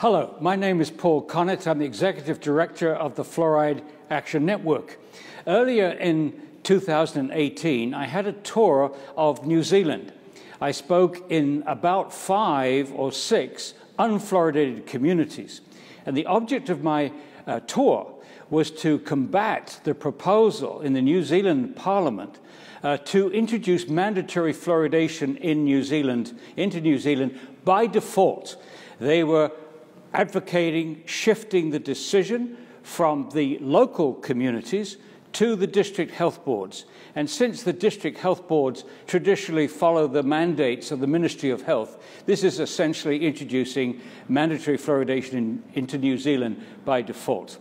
Hello, my name is Paul Connett. I'm the Executive Director of the Fluoride Action Network. Earlier in 2018, I had a tour of New Zealand. I spoke in about 5 or 6 unfluoridated communities. And the object of my tour was to combat the proposal in the New Zealand Parliament to introduce mandatory fluoridation in New Zealand, into New Zealand by default. They were advocating shifting the decision from the local communities to the district health boards. And since the district health boards traditionally follow the mandates of the Ministry of Health, this is essentially introducing mandatory fluoridation into New Zealand by default.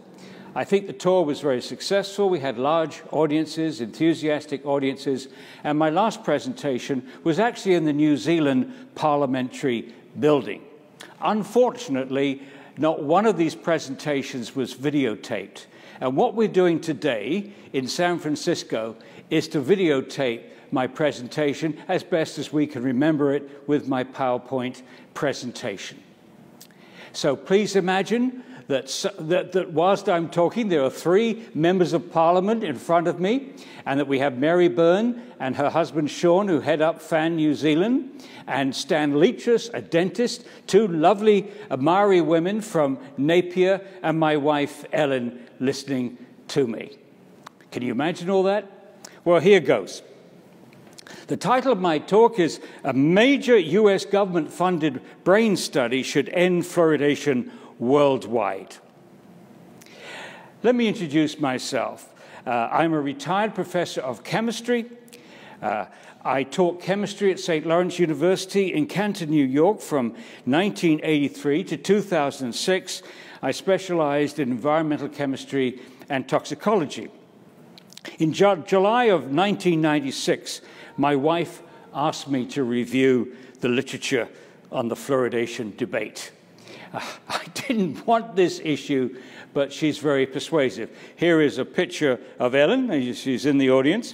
I think the tour was very successful. We had large audiences, enthusiastic audiences, and my last presentation was actually in the New Zealand Parliamentary Building. Unfortunately, not one of these presentations was videotaped. And what we're doing today in San Francisco is to videotape my presentation as best as we can remember it with my PowerPoint presentation. So please imagine that whilst I'm talking, there are 3 members of Parliament in front of me, and that we have Mary Byrne and her husband Sean, who head up FAN New Zealand, and Stan Leachus, a dentist, 2 lovely Maori women from Napier, and my wife Ellen listening to me. Can you imagine all that? Well, here goes. The title of my talk is "A Major US Government-Funded Brain Study Should End Fluoridation Worldwide." Let me introduce myself. I'm a retired professor of chemistry. I taught chemistry at St. Lawrence University in Canton, New York from 1983 to 2006. I specialized in environmental chemistry and toxicology. In July of 1996, my wife asked me to review the literature on the fluoridation debate. I didn't want this issue, but she's very persuasive. Here is a picture of Ellen. She's in the audience.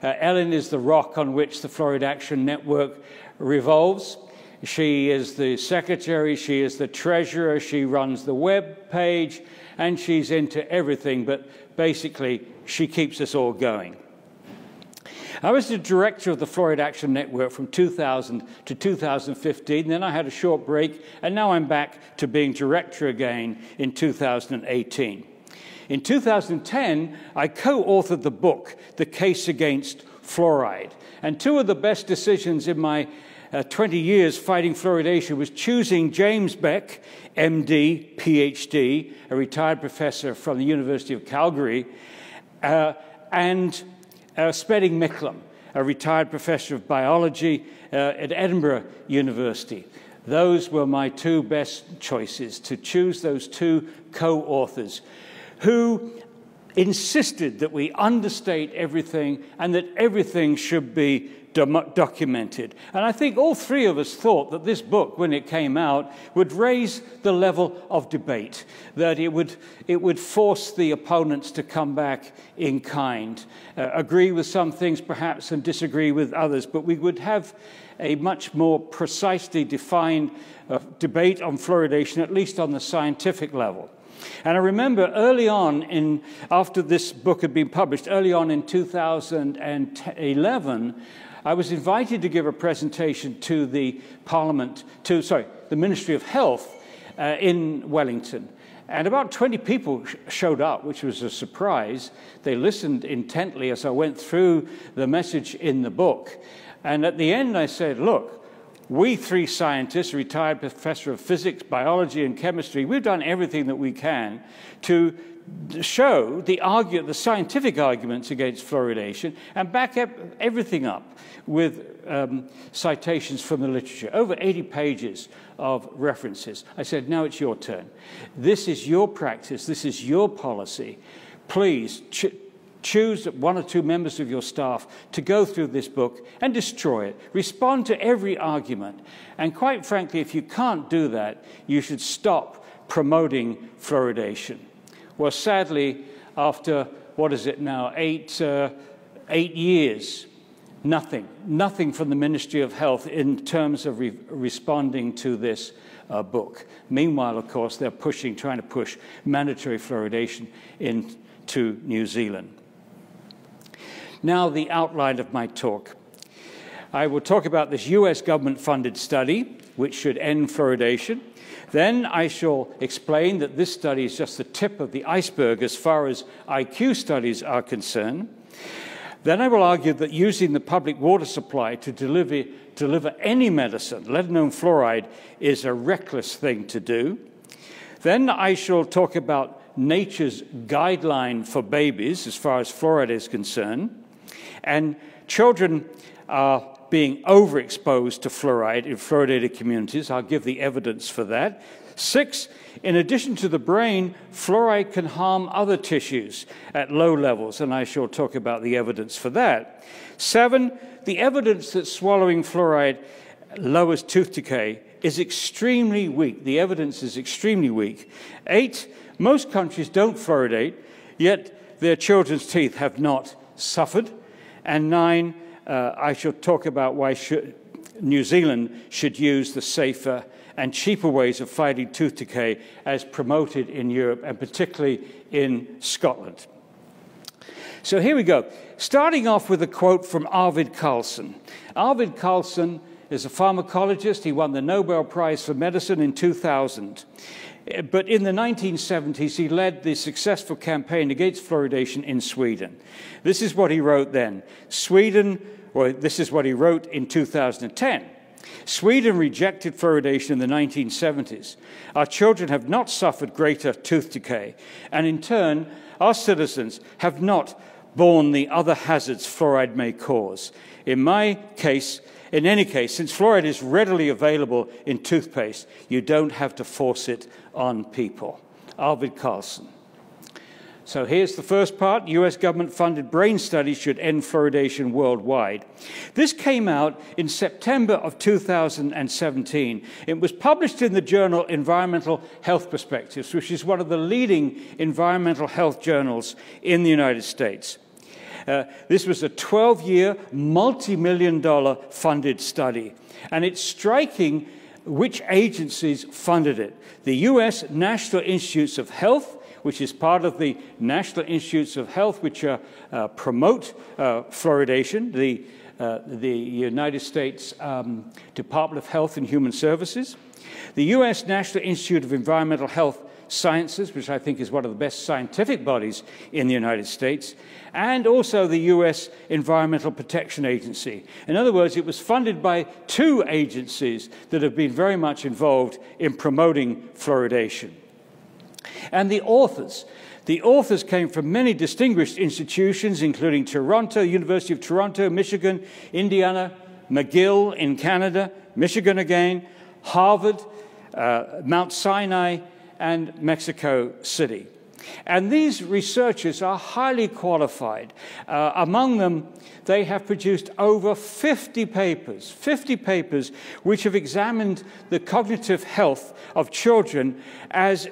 Ellen is the rock on which the Fluoride Action Network revolves. She is the secretary, she is the treasurer, she runs the web page, and she's into everything, but basically she keeps us all going. I was the director of the Fluoride Action Network from 2000 to 2015, then I had a short break, and now I'm back to being director again in 2018. In 2010, I co-authored the book, The Case Against Fluoride, and 2 of the best decisions in my 20 years fighting fluoridation was choosing James Beck, MD, PhD, a retired professor from the University of Calgary, and Spedding Micklem, a retired professor of biology at Edinburgh University. Those were my 2 best choices, to choose those 2 co-authors who insisted that we understate everything and that everything should be documented. And I think all 3 of us thought that this book, when it came out, would raise the level of debate, that it would force the opponents to come back in kind, agree with some things perhaps and disagree with others, but we would have a much more precisely defined debate on fluoridation, at least on the scientific level. And I remember early on, after this book had been published, early on in 2011, I was invited to give a presentation to the the Ministry of Health in Wellington. And about 20 people showed up, which was a surprise. They listened intently as I went through the message in the book. And at the end, I said, look, we 3 scientists, a retired professor of physics, biology, and chemistry, we've done everything that we can to show the scientific arguments against fluoridation and back everything up with citations from the literature, over 80 pages of references. I said, now it's your turn. This is your practice. This is your policy. Please choose 1 or 2 members of your staff to go through this book and destroy it. Respond to every argument. And quite frankly, if you can't do that, you should stop promoting fluoridation. Well, sadly, after, what is it now, 8 years, Nothing from the Ministry of Health in terms of responding to this book. Meanwhile, of course, they're trying to push mandatory fluoridation into New Zealand. Now, the outline of my talk. I will talk about this US government-funded study, which should end fluoridation. Then I shall explain that this study is just the tip of the iceberg as far as IQ studies are concerned. Then I will argue that using the public water supply to deliver any medicine, let alone fluoride, is a reckless thing to do. Then I shall talk about nature's guideline for babies as far as fluoride is concerned. And children are being overexposed to fluoride in fluoridated communities. I'll give the evidence for that. 6, in addition to the brain, fluoride can harm other tissues at low levels, and I shall talk about the evidence for that. 7, the evidence that swallowing fluoride lowers tooth decay is extremely weak. The evidence is extremely weak. 8, most countries don't fluoridate, yet their children's teeth have not suffered. And 9, I shall talk about why New Zealand should use the safer and cheaper ways of fighting tooth decay as promoted in Europe, and particularly in Scotland. So here we go. Starting off with a quote from Arvid Carlsson. Arvid Carlsson is a pharmacologist. He won the Nobel Prize for Medicine in 2000. But in the 1970s, he led the successful campaign against fluoridation in Sweden. This is what he wrote then. This is what he wrote in 2010. Sweden rejected fluoridation in the 1970s. Our children have not suffered greater tooth decay, and in turn, our citizens have not borne the other hazards fluoride may cause. In any case, since fluoride is readily available in toothpaste, you don't have to force it on people. Arvid Carlsson. So here's the first part. US government-funded brain studies should end fluoridation worldwide. This came out in September of 2017. It was published in the journal Environmental Health Perspectives, which is one of the leading environmental health journals in the United States. This was a 12-year, multi-million-dollar funded study. And it's striking which agencies funded it. The US National Institutes of Health, which is part of the National Institutes of Health, which promote fluoridation, the United States Department of Health and Human Services, the US National Institute of Environmental Health Sciences, which I think is one of the best scientific bodies in the United States, and also the US Environmental Protection Agency. In other words, it was funded by 2 agencies that have been very much involved in promoting fluoridation. And the authors came from many distinguished institutions, including Toronto, University of Toronto, Michigan, Indiana, McGill in Canada, Michigan again, Harvard, Mount Sinai, and Mexico City. And these researchers are highly qualified. Among them, they have produced over 50 papers which have examined the cognitive health of children as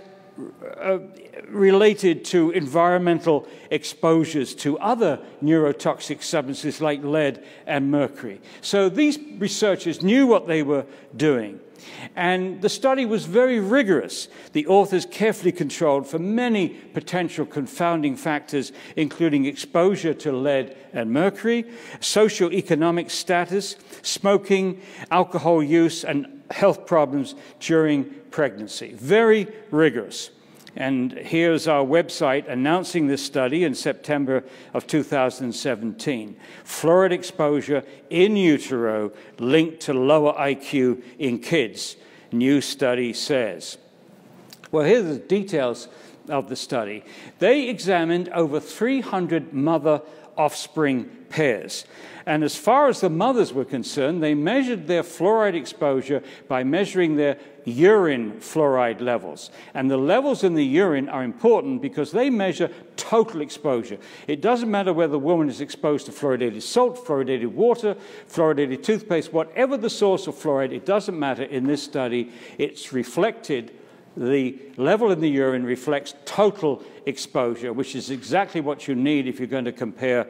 related to environmental exposures to other neurotoxic substances like lead and mercury. So these researchers knew what they were doing. And the study was very rigorous. The authors carefully controlled for many potential confounding factors, including exposure to lead and mercury, socioeconomic status, smoking, alcohol use, and health problems during pregnancy. Very rigorous. And here's our website announcing this study in September of 2017. Fluoride exposure in utero linked to lower IQ in kids, new study says. Well, here are the details of the study. They examined over 300 mother-offspring pairs. And as far as the mothers were concerned, they measured their fluoride exposure by measuring their urine fluoride levels. And the levels in the urine are important because they measure total exposure. It doesn't matter whether the woman is exposed to fluoridated salt, fluoridated water, fluoridated toothpaste, whatever the source of fluoride, it doesn't matter in this study. It's reflected the level in the urine reflects total exposure, which is exactly what you need if you're going to compare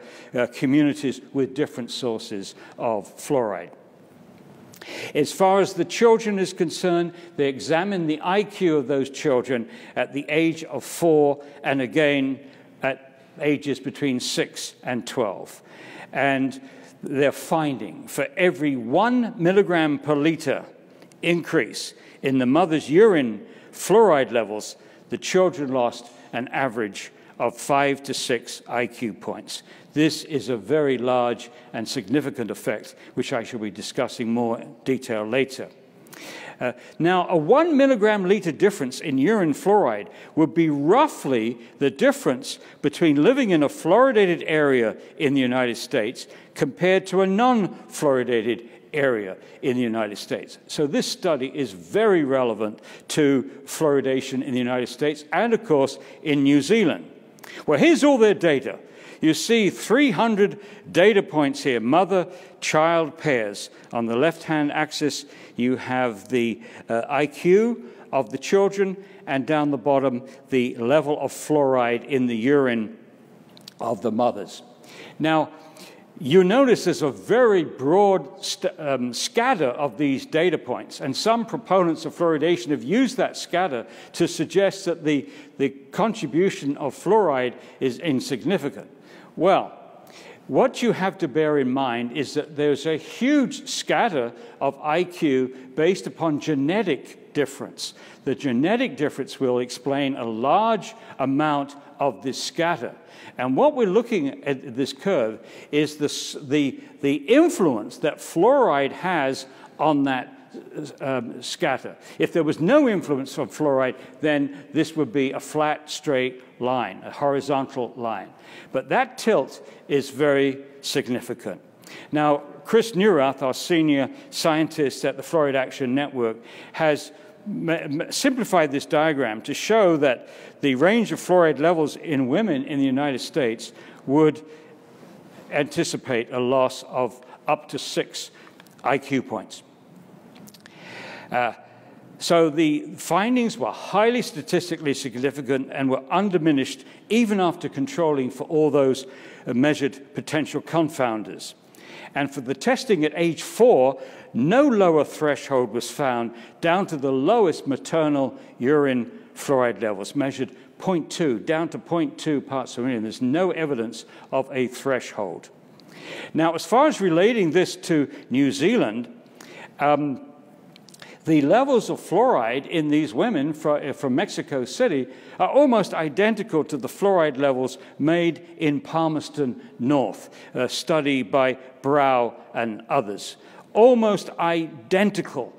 communities with different sources of fluoride. As far as the children is concerned, they examined the IQ of those children at the age of 4 and again at ages between 6 and 12. And their finding, for every 1 milligram per liter increase in the mother's urine fluoride levels, the children lost an average of 5 to 6 IQ points. This is a very large and significant effect, which I shall be discussing more in detail later. Now, a 1 milligram liter difference in urine fluoride would be roughly the difference between living in a fluoridated area in the United States compared to a non-fluoridated area in the United States. So this study is very relevant to fluoridation in the United States and, of course, in New Zealand. Well, here's all their data. You see 300 data points here, mother-child pairs. On the left-hand axis, you have the IQ of the children, and down the bottom, the level of fluoride in the urine of the mothers. Now, you notice there's a very broad scatter of these data points, and some proponents of fluoridation have used that scatter to suggest that the contribution of fluoride is insignificant. Well, what you have to bear in mind is that there's a huge scatter of IQ based upon genetic difference. The genetic difference will explain a large amount of this scatter. And what we're looking at this curve is the influence that fluoride has on that scatter. If there was no influence of fluoride, then this would be a flat, straight line, a horizontal line. But that tilt is very significant. Now, Chris Neurath, our senior scientist at the Fluoride Action Network, has simplified this diagram to show that the range of fluoride levels in women in the United States would anticipate a loss of up to 6 IQ points. So the findings were highly statistically significant and were undiminished even after controlling for all those measured potential confounders. And for the testing at age 4, no lower threshold was found down to the lowest maternal urine fluoride levels, measured 0.2, down to 0.2 parts per million. There's no evidence of a threshold. Now, as far as relating this to New Zealand, the levels of fluoride in these women from Mexico City are almost identical to the fluoride levels made in Palmerston North, a study by Brow and others. Almost identical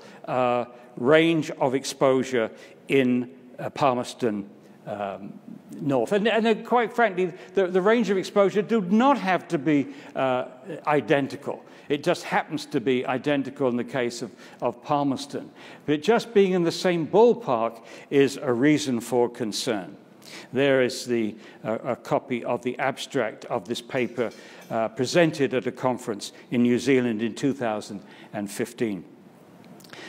range of exposure in Palmerston North. And quite frankly, the range of exposure do not have to be identical. It just happens to be identical in the case of Palmerston. But just being in the same ballpark is a reason for concern. There is a copy of the abstract of this paper presented at a conference in New Zealand in 2015.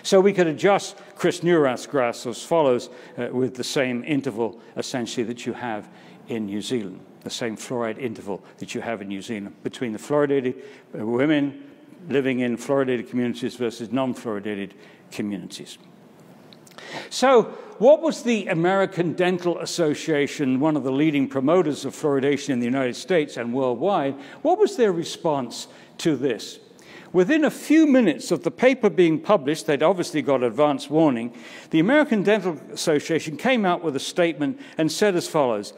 So we could adjust Chris Neurath's graphs as follows with the same interval, essentially, that you have in New Zealand, the same fluoride interval that you have in New Zealand between the fluoridated women living in fluoridated communities versus non-fluoridated communities. So what was the American Dental Association, one of the leading promoters of fluoridation in the United States and worldwide, what was their response to this? Within a few minutes of the paper being published, they'd obviously got advance warning, the American Dental Association came out with a statement and said as follows: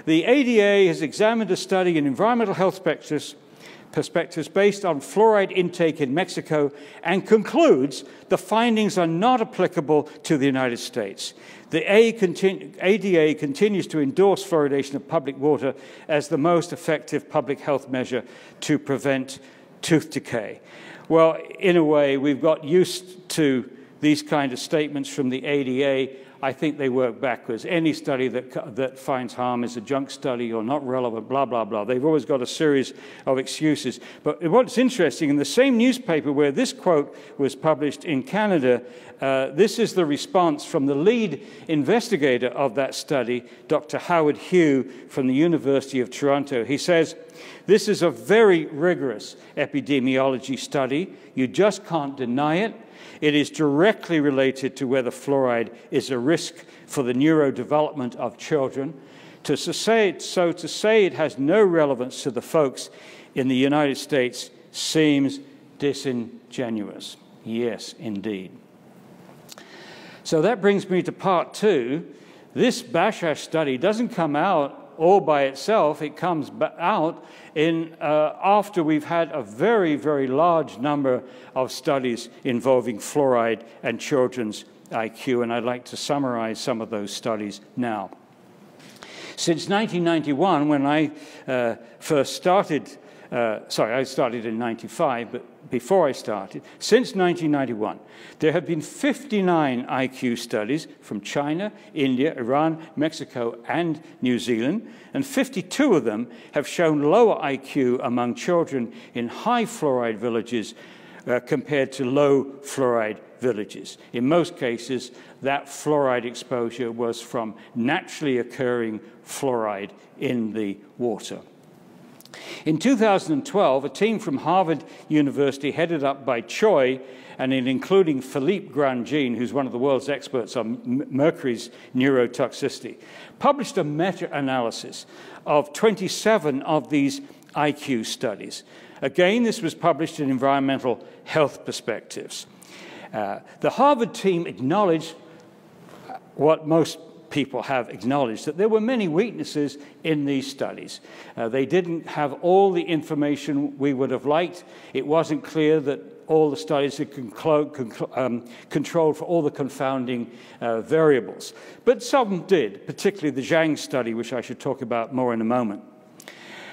the ADA has examined a study in environmental health perspectives based on fluoride intake in Mexico and concludes the findings are not applicable to the United States. The ADA continues to endorse fluoridation of public water as the most effective public health measure to prevent tooth decay. Well, in a way, we've got used to these kind of statements from the ADA. I think they work backwards. Any study that finds harm is a junk study or not relevant, blah, blah, blah. They've always got a series of excuses. But what's interesting, in the same newspaper where this quote was published in Canada, this is the response from the lead investigator of that study, Dr. Howard Hugh from the University of Toronto. He says, "This is a very rigorous epidemiology study. You just can't deny it. It is directly related to whether fluoride is a risk for the neurodevelopment of children. To say it has no relevance to the folks in the United States seems disingenuous." Yes, indeed. So that brings me to part two. This Bashash study doesn't come out all by itself. It comes out after we've had a very, very large number of studies involving fluoride and children's IQ, and I'd like to summarize some of those studies now. Since 1991, when I first started, I started in 95, but before I started, since 1991, there have been 59 IQ studies from China, India, Iran, Mexico, and New Zealand, and 52 of them have shown lower IQ among children in high fluoride villages compared to low fluoride villages. In most cases, that fluoride exposure was from naturally occurring fluoride in the water. In 2012, a team from Harvard University, headed up by Choi, and including Philippe Grandjean, who's one of the world's experts on mercury's neurotoxicity, published a meta-analysis of 27 of these IQ studies. Again, this was published in Environmental Health Perspectives. The Harvard team acknowledged what most people have acknowledged, that there were many weaknesses in these studies. They didn't have all the information we would have liked. It wasn't clear that all the studies had controlled for all the confounding variables. But some did, particularly the Zhang study, which I should talk about more in a moment.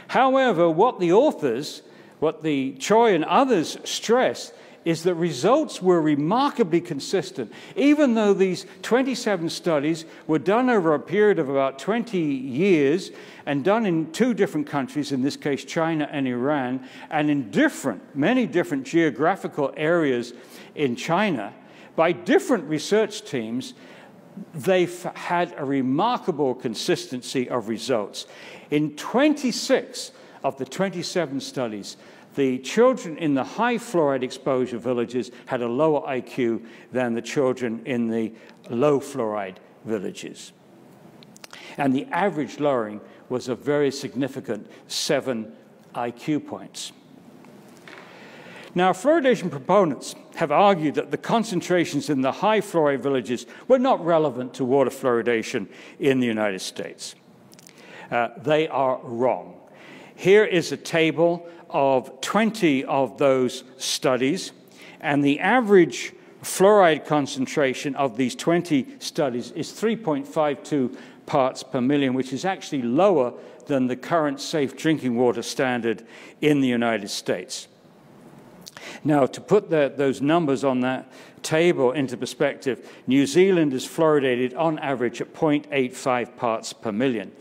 However, what the authors, what the Choi and others stressed, is that results were remarkably consistent. Even though these 27 studies were done over a period of about 20 years and done in two different countries, in this case China and Iran, and in many different geographical areas in China, by different research teams, they've had a remarkable consistency of results. In 26 of the 27 studies, the children in the high fluoride exposure villages had a lower IQ than the children in the low fluoride villages. And the average lowering was a very significant 7 IQ points. Now, fluoridation proponents have argued that the concentrations in the high fluoride villages were not relevant to water fluoridation in the United States. They are wrong. Here is a table of 20 of those studies, and the average fluoride concentration of these 20 studies is 3.52 parts per million, which is actually lower than the current safe drinking water standard in the United States. Now, to put those numbers on that table into perspective, New Zealand is fluoridated on average at 0.85 parts per million.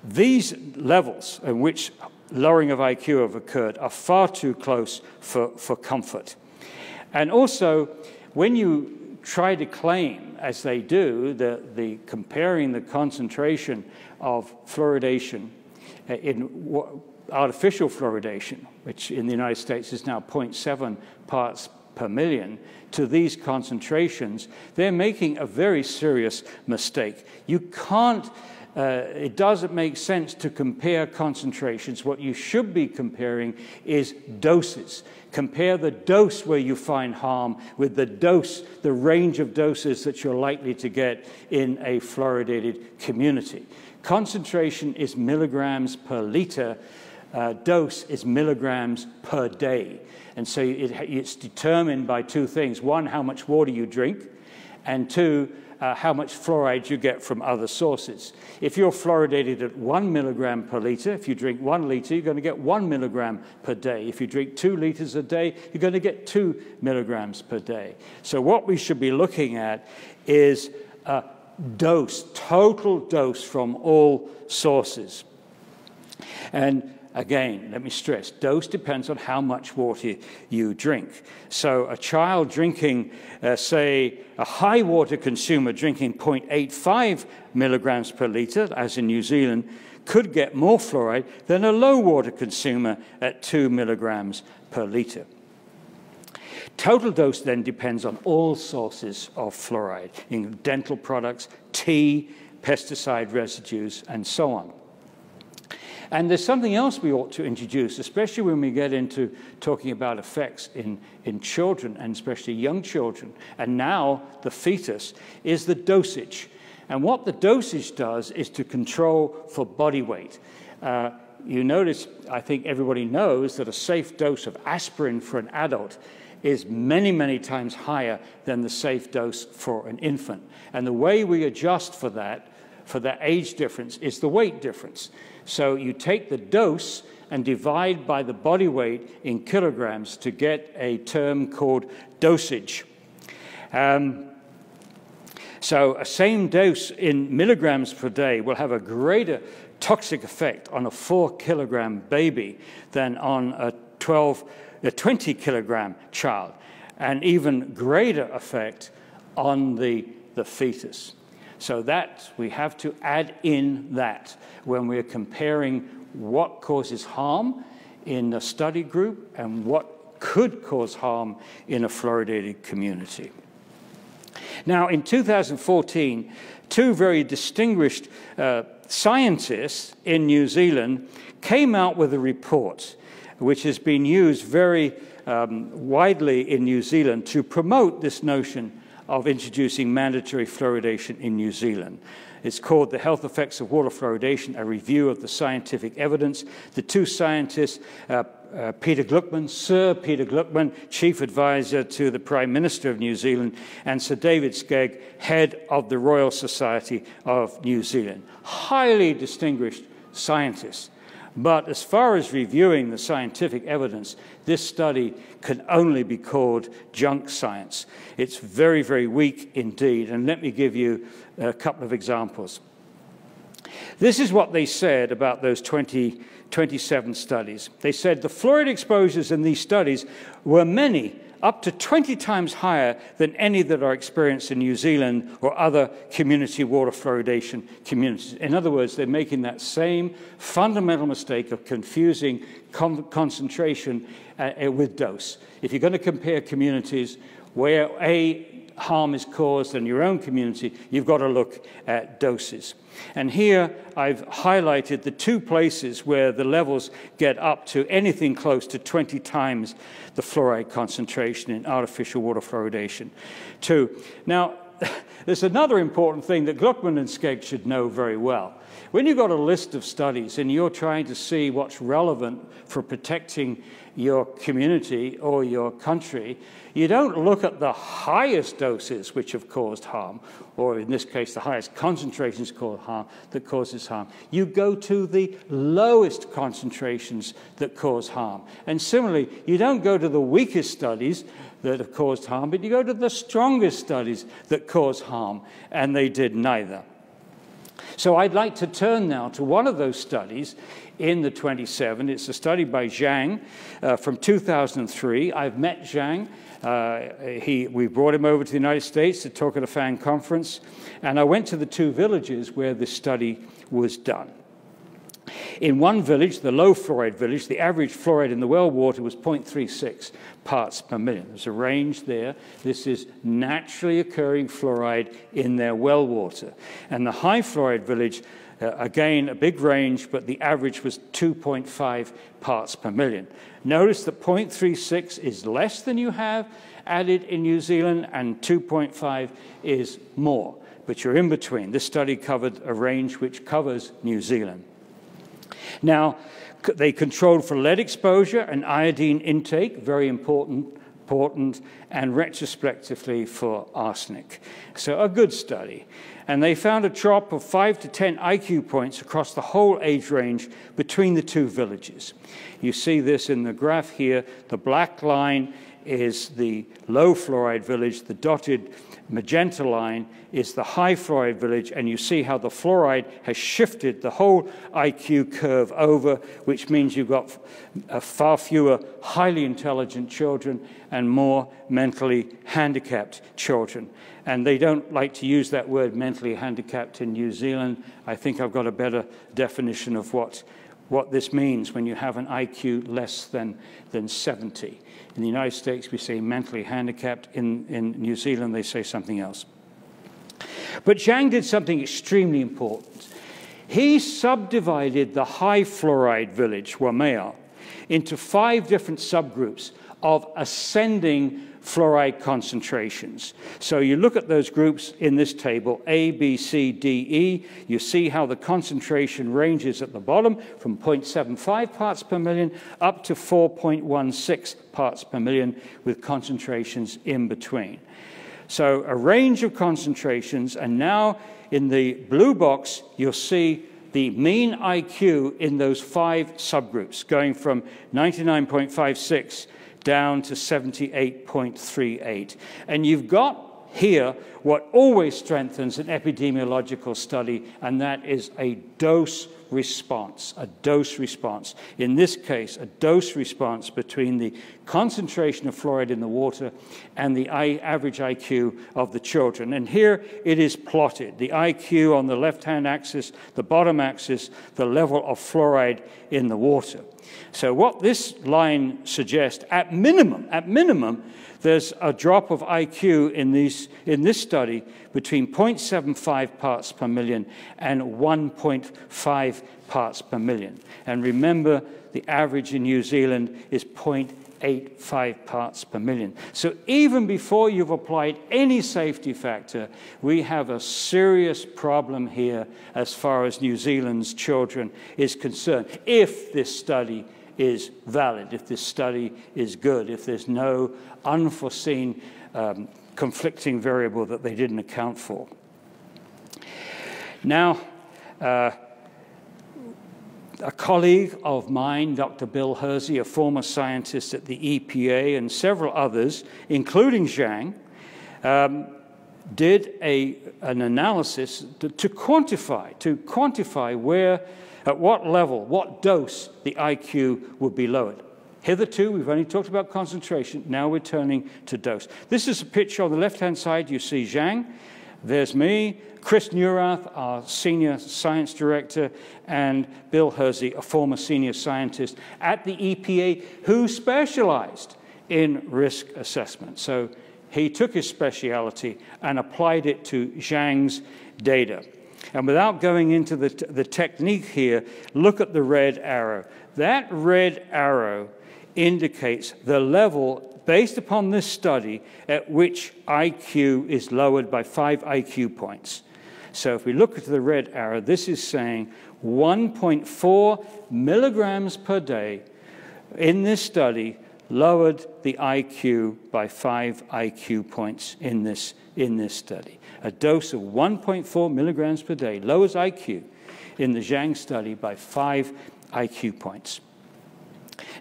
These levels in which lowering of IQ have occurred are far too close for comfort. And also, when you try to claim, as they do, that comparing the concentration of fluoridation in artificial fluoridation, which in the United States is now 0.7 parts per million, to these concentrations, they're making a very serious mistake. You can't it doesn't make sense to compare concentrations. What you should be comparing is doses. Compare the dose where you find harm with the dose, the range of doses that you're likely to get in a fluoridated community. Concentration is milligrams per liter. Dose is milligrams per day. And so it's determined by two things. One, how much water you drink, and two, how much fluoride you get from other sources. If you're fluoridated at 1 milligram per liter, if you drink 1 liter, you're going to get 1 milligram per day. If you drink 2 liters a day, you're going to get 2 milligrams per day. So what we should be looking at is dose, total dose from all sources. And again, let me stress, dose depends on how much water you drink. So a child drinking, say, a high water consumer drinking 0.85 milligrams per liter, as in New Zealand, could get more fluoride than a low water consumer at 2 milligrams per liter. Total dose then depends on all sources of fluoride, in dental products, tea, pesticide residues, and so on. And there's something else we ought to introduce, especially when we get into talking about effects in children, and especially young children, and now the fetus, is the dosage. And what the dosage does is to control for body weight. You notice, I think everybody knows, that a safe dose of aspirin for an adult is many, many times higher than the safe dose for an infant. And the way we adjust for that age difference, is the weight difference. So you take the dose and divide by the body weight in kilograms to get a term called dosage. So a same dose in milligrams per day will have a greater toxic effect on a 4-kilogram baby than on a 20-kilogram child, and even greater effect on the fetus. So that we have to add in that when we're comparing what causes harm in a study group and what could cause harm in a fluoridated community. Now, in 2014, two very distinguished scientists in New Zealand came out with a report which has been used very widely in New Zealand to promote this notion of introducing mandatory fluoridation in New Zealand. It's called The Health Effects of Water Fluoridation, a Review of the Scientific Evidence. The two scientists, Peter Gluckman, Sir Peter Gluckman, Chief Advisor to the Prime Minister of New Zealand, and Sir David Skegg, Head of the Royal Society of New Zealand. Highly distinguished scientists. But as far as reviewing the scientific evidence, this study can only be called junk science. It's very, very weak indeed. And let me give you a couple of examples. This is what they said about those 27 studies. They said the fluoride exposures in these studies were many, up to 20 times higher than any that are experienced in New Zealand or other community water fluoridation communities. In other words, they're making that same fundamental mistake of confusing concentration with dose. If you're going to compare communities where harm is caused in your own community, you've got to look at doses. And here I've highlighted the two places where the levels get up to anything close to 20 times the fluoride concentration in artificial water fluoridation. Now, there's another important thing that Gluckman and Skegg should know very well. When you've got a list of studies and you're trying to see what's relevant for protecting your community or your country, you don't look at the highest doses which have caused harm, or in this case, the highest concentrations that causes harm. You go to the lowest concentrations that cause harm. And similarly, you don't go to the weakest studies that have caused harm, but you go to the strongest studies that cause harm, and they did neither. So I'd like to turn now to one of those studies in the 27. It's a study by Zhang from 2003. I've met Zhang. We brought him over to the United States to talk at a FAN conference, and I went to the two villages where this study was done. In one village, the low fluoride village, the average fluoride in the well water was 0.36 parts per million. There's a range there. This is naturally occurring fluoride in their well water. And the high fluoride village, again, a big range, but the average was 2.5 parts per million. Notice that 0.36 is less than you have added in New Zealand, and 2.5 is more. But you're in between. This study covered a range which covers New Zealand. Now, they controlled for lead exposure and iodine intake, very important, and retrospectively for arsenic. So a good study. And they found a drop of 5 to 10 IQ points across the whole age range between the two villages. You see this in the graph here. The black line is the low fluoride village. The dotted magenta line is the high fluoride village, and you see how the fluoride has shifted the whole IQ curve over, which means you've got far fewer highly intelligent children and more mentally handicapped children. And they don't like to use that word mentally handicapped in New Zealand. I think I've got a better definition of what this means when you have an IQ less than 70. In the United States, we say mentally handicapped. In New Zealand, they say something else. But Zhang did something extremely important. He subdivided the high fluoride village, Waimea, into 5 different subgroups of ascending fluoride concentrations. So you look at those groups in this table, A, B, C, D, E. You see how the concentration ranges at the bottom from 0.75 parts per million up to 4.16 parts per million, with concentrations in between. So a range of concentrations, and now in the blue box, you'll see the mean IQ in those 5 subgroups, going from 99.56 down to 78.38. And you've got here what always strengthens an epidemiological study, and that is a dose response, a dose response. In this case, a dose response between the concentration of fluoride in the water and the average IQ of the children. And here it is plotted. The IQ on the left-hand axis, the bottom axis, the level of fluoride in the water. So what this line suggests, at minimum, there's a drop of IQ in this study between 0.75 parts per million and 1.5 parts per million. And remember, the average in New Zealand is 0.85 parts per million. So even before you've applied any safety factor, we have a serious problem here as far as New Zealand's children is concerned, if this study is valid, if this study is good, if there's no unforeseen conflicting variable that they didn't account for. Now, a colleague of mine, Dr. Bill Hersey, a former scientist at the EPA, and several others, including Zhang, did an analysis to quantify where, at what level, what dose the IQ would be lowered. Hitherto, we've only talked about concentration. Now we're turning to dose. This is a picture on the left-hand side. You see Zhang. There's me, Chris Neurath, our senior science director, and Bill Hersey, a former senior scientist at the EPA who specialized in risk assessment. So he took his specialty and applied it to Zhang's data. And without going into the technique here, look at the red arrow. That red arrow indicates the level, based upon this study, at which IQ is lowered by 5 IQ points. So if we look at the red arrow, this is saying 1.4 milligrams per day in this study lowered the IQ by 5 IQ points in this study. A dose of 1.4 milligrams per day lowers IQ in the Zhang study by 5 IQ points.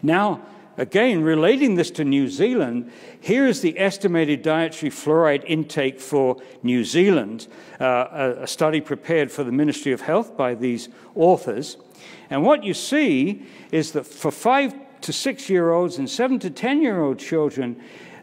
Now, again, relating this to New Zealand, here is the estimated dietary fluoride intake for New Zealand, a study prepared for the Ministry of Health by these authors. And what you see is that for 5 to 6-year-olds and 7 to 10-year-old children,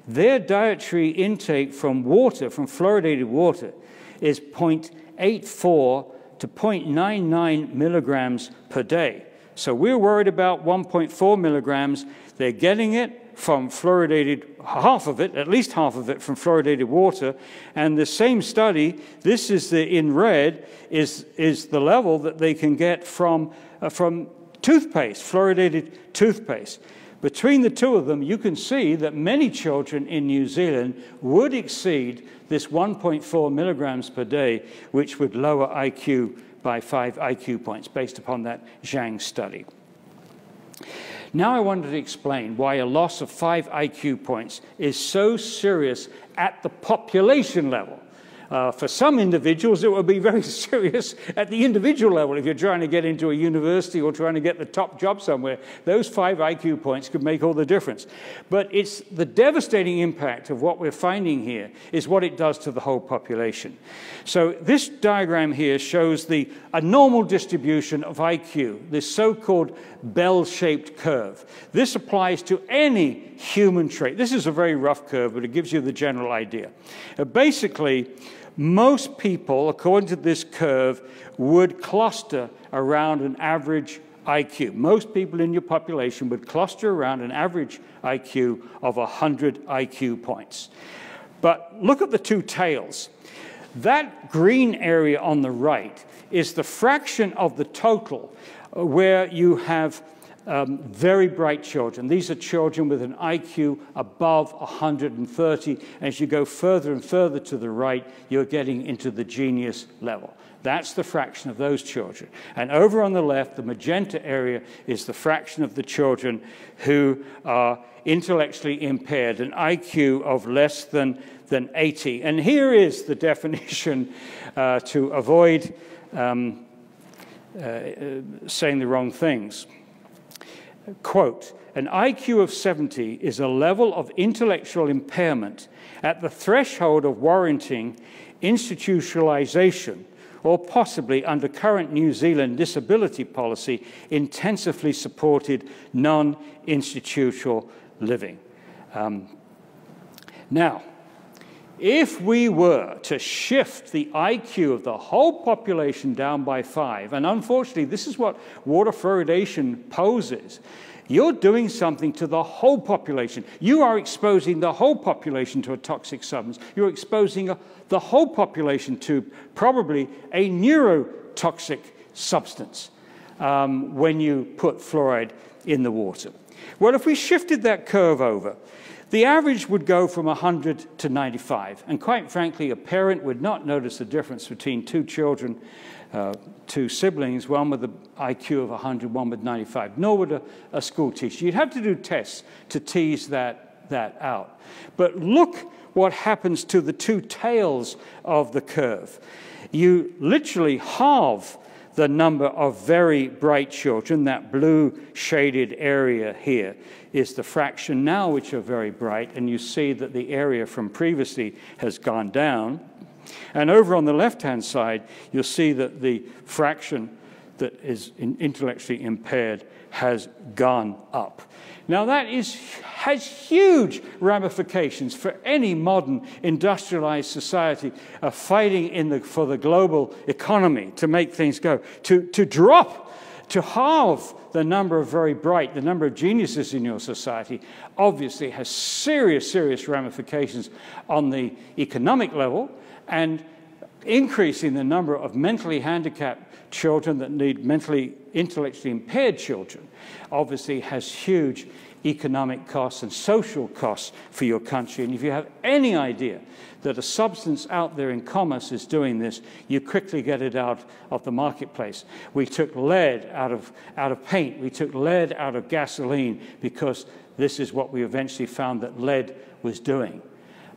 their dietary intake from water, from fluoridated water, is 0.84 to 0.99 milligrams per day. So we're worried about 1.4 milligrams. They're getting it from fluoridated, half of it, at least half of it, from fluoridated water. And the same study, this is in red, is the level that they can get from toothpaste, fluoridated toothpaste. Between the two of them, you can see that many children in New Zealand would exceed this 1.4 milligrams per day, which would lower IQ by 5 IQ points, based upon that Zhang study. Now I wanted to explain why a loss of 5 IQ points is so serious at the population level. For some individuals, it will be very serious at the individual level. If you're trying to get into a university or trying to get the top job somewhere, those 5 IQ points could make all the difference. But it's the devastating impact of what we're finding here is what it does to the whole population. So this diagram here shows a normal distribution of IQ, this so-called bell-shaped curve. This applies to any human trait. This is a very rough curve, but it gives you the general idea. Basically, most people, according to this curve, would cluster around an average IQ. Most people in your population would cluster around an average IQ of 100 IQ points. But look at the 2 tails. That green area on the right is the fraction of the total where you have very bright children. These are children with an IQ above 130. As you go further and further to the right, you're getting into the genius level. That's the fraction of those children. And over on the left, the magenta area is the fraction of the children who are intellectually impaired, an IQ of less than 80. And here is the definition to avoid saying the wrong things. Quote, an IQ of 70 is a level of intellectual impairment at the threshold of warranting institutionalization or possibly, under current New Zealand disability policy, intensively supported non-institutional living. Now, if we were to shift the IQ of the whole population down by 5, and unfortunately this is what water fluoridation poses, you're doing something to the whole population. You are exposing the whole population to a toxic substance. You're exposing the whole population to probably a neurotoxic substance when you put fluoride in the water. Well, if we shifted that curve over, the average would go from 100 to 95. And quite frankly, a parent would not notice the difference between 2 children, 2 siblings, one with an IQ of 100, one with 95, nor would a school teacher. You'd have to do tests to tease that out. But look what happens to the 2 tails of the curve. You literally halve the number of very bright children. That blue shaded area here is the fraction now which are very bright, and you see that the area from previously has gone down. And over on the left-hand side, you'll see that the fraction that is intellectually impaired has gone up. Now that has huge ramifications for any modern industrialized society fighting for the global economy to make things go. To halve the number of very bright, the number of geniuses in your society, obviously has serious, serious ramifications on the economic level, and increasing the number of mentally handicapped children that need intellectually impaired children obviously has huge economic costs and social costs for your country. And if you have any idea that a substance out there in commerce is doing this, you quickly get it out of the marketplace. We took lead out of paint. We took lead out of gasoline because this is what we eventually found that lead was doing.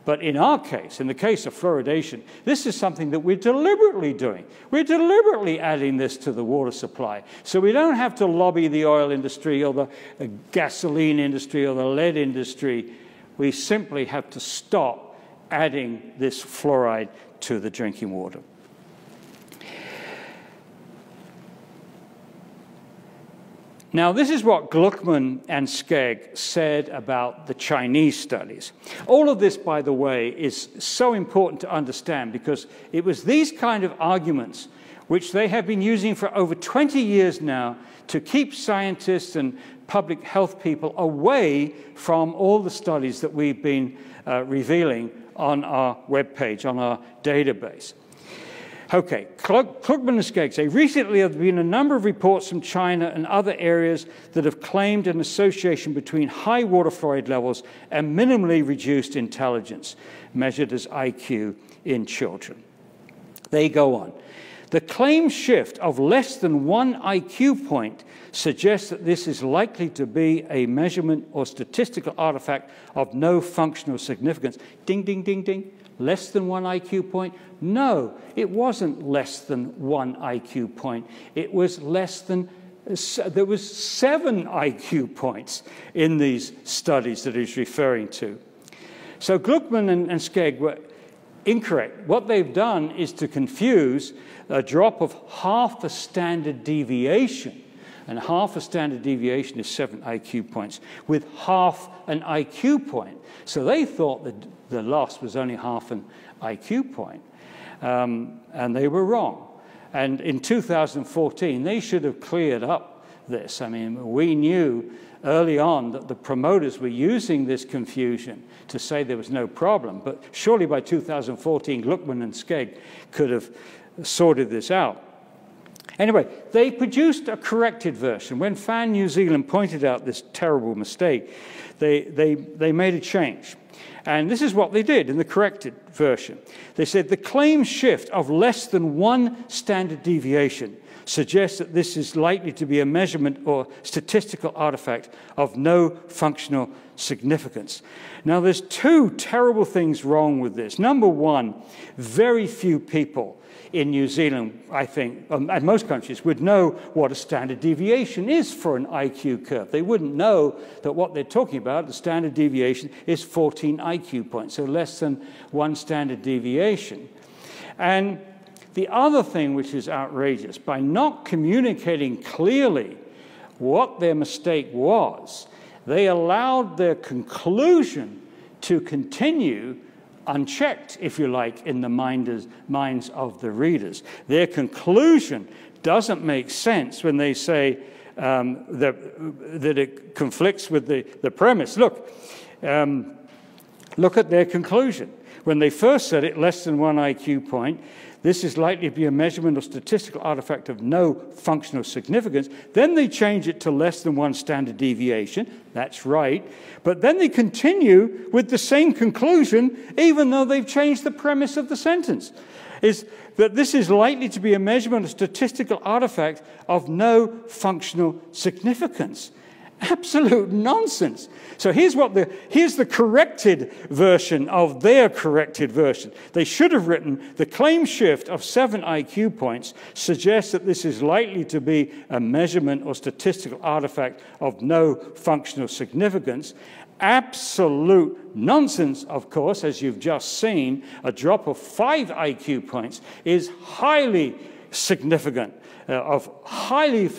But in our case, in the case of fluoridation, this is something that we're deliberately doing. We're deliberately adding this to the water supply. So we don't have to lobby the oil industry or the gasoline industry or the lead industry. We simply have to stop adding this fluoride to the drinking water. Now, this is what Gluckman and Skegg said about the Chinese studies. All of this, by the way, is so important to understand because it was these kind of arguments which they have been using for over 20 years now to keep scientists and public health people away from all the studies that we've been revealing on our webpage, on our database. Okay, Gluckman and Skegg say, recently there have been a number of reports from China and other areas that have claimed an association between high water fluoride levels and minimally reduced intelligence, measured as IQ in children. They go on. The claimed shift of less than 1 IQ point suggests that this is likely to be a measurement or statistical artifact of no functional significance. Ding, ding, ding, ding. less than 1 IQ point? No, it wasn't less than 1 IQ point. It was less than, there was 7 IQ points in these studies that he's referring to. So Gluckman and Skegg were incorrect. What they've done is to confuse a drop of half a standard deviation, and half a standard deviation is 7 IQ points, with half an IQ point. So they thought that the loss was only half an IQ point, and they were wrong. And in 2014, they should have cleared up this. I mean, we knew early on that the promoters were using this confusion to say there was no problem, but surely by 2014, Gluckman and Skegg could have sorted this out. Anyway, they produced a corrected version. When FAN New Zealand pointed out this terrible mistake, they made a change. And this is what they did in the corrected version. They said the claim shift of less than 1 standard deviation suggests that this is likely to be a measurement or statistical artifact of no functional significance. Now, there's 2 terrible things wrong with this. Number one, very few people in New Zealand, I think, and most countries, would know what a standard deviation is for an IQ curve. They wouldn't know that what they're talking about, the standard deviation, is 14 IQ points, so less than 1 standard deviation. And the other thing which is outrageous, by not communicating clearly what their mistake was, they allowed their conclusion to continue unchecked, if you like, in the minds of the readers. Their conclusion doesn't make sense when they say that it conflicts with the premise. Look at their conclusion. When they first said it, less than 1 IQ point, this is likely to be a measurement or statistical artifact of no functional significance. Then they change it to less than 1 standard deviation. That's right. But then they continue with the same conclusion, even though they've changed the premise of the sentence, is that this is likely to be a measurement or statistical artifact of no functional significance. Absolute nonsense. So here's the corrected version of their corrected version. They should have written, the claim shift of 7 IQ points suggests that this is likely to be a measurement or statistical artifact of no functional significance. Absolute nonsense, of course, as you've just seen. A drop of 5 IQ points is highly significant. Highly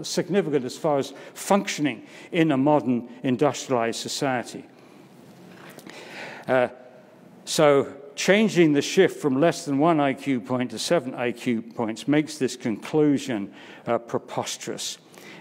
significant as far as functioning in a modern industrialized society. So changing the shift from less than 1 IQ point to 7 IQ points makes this conclusion preposterous.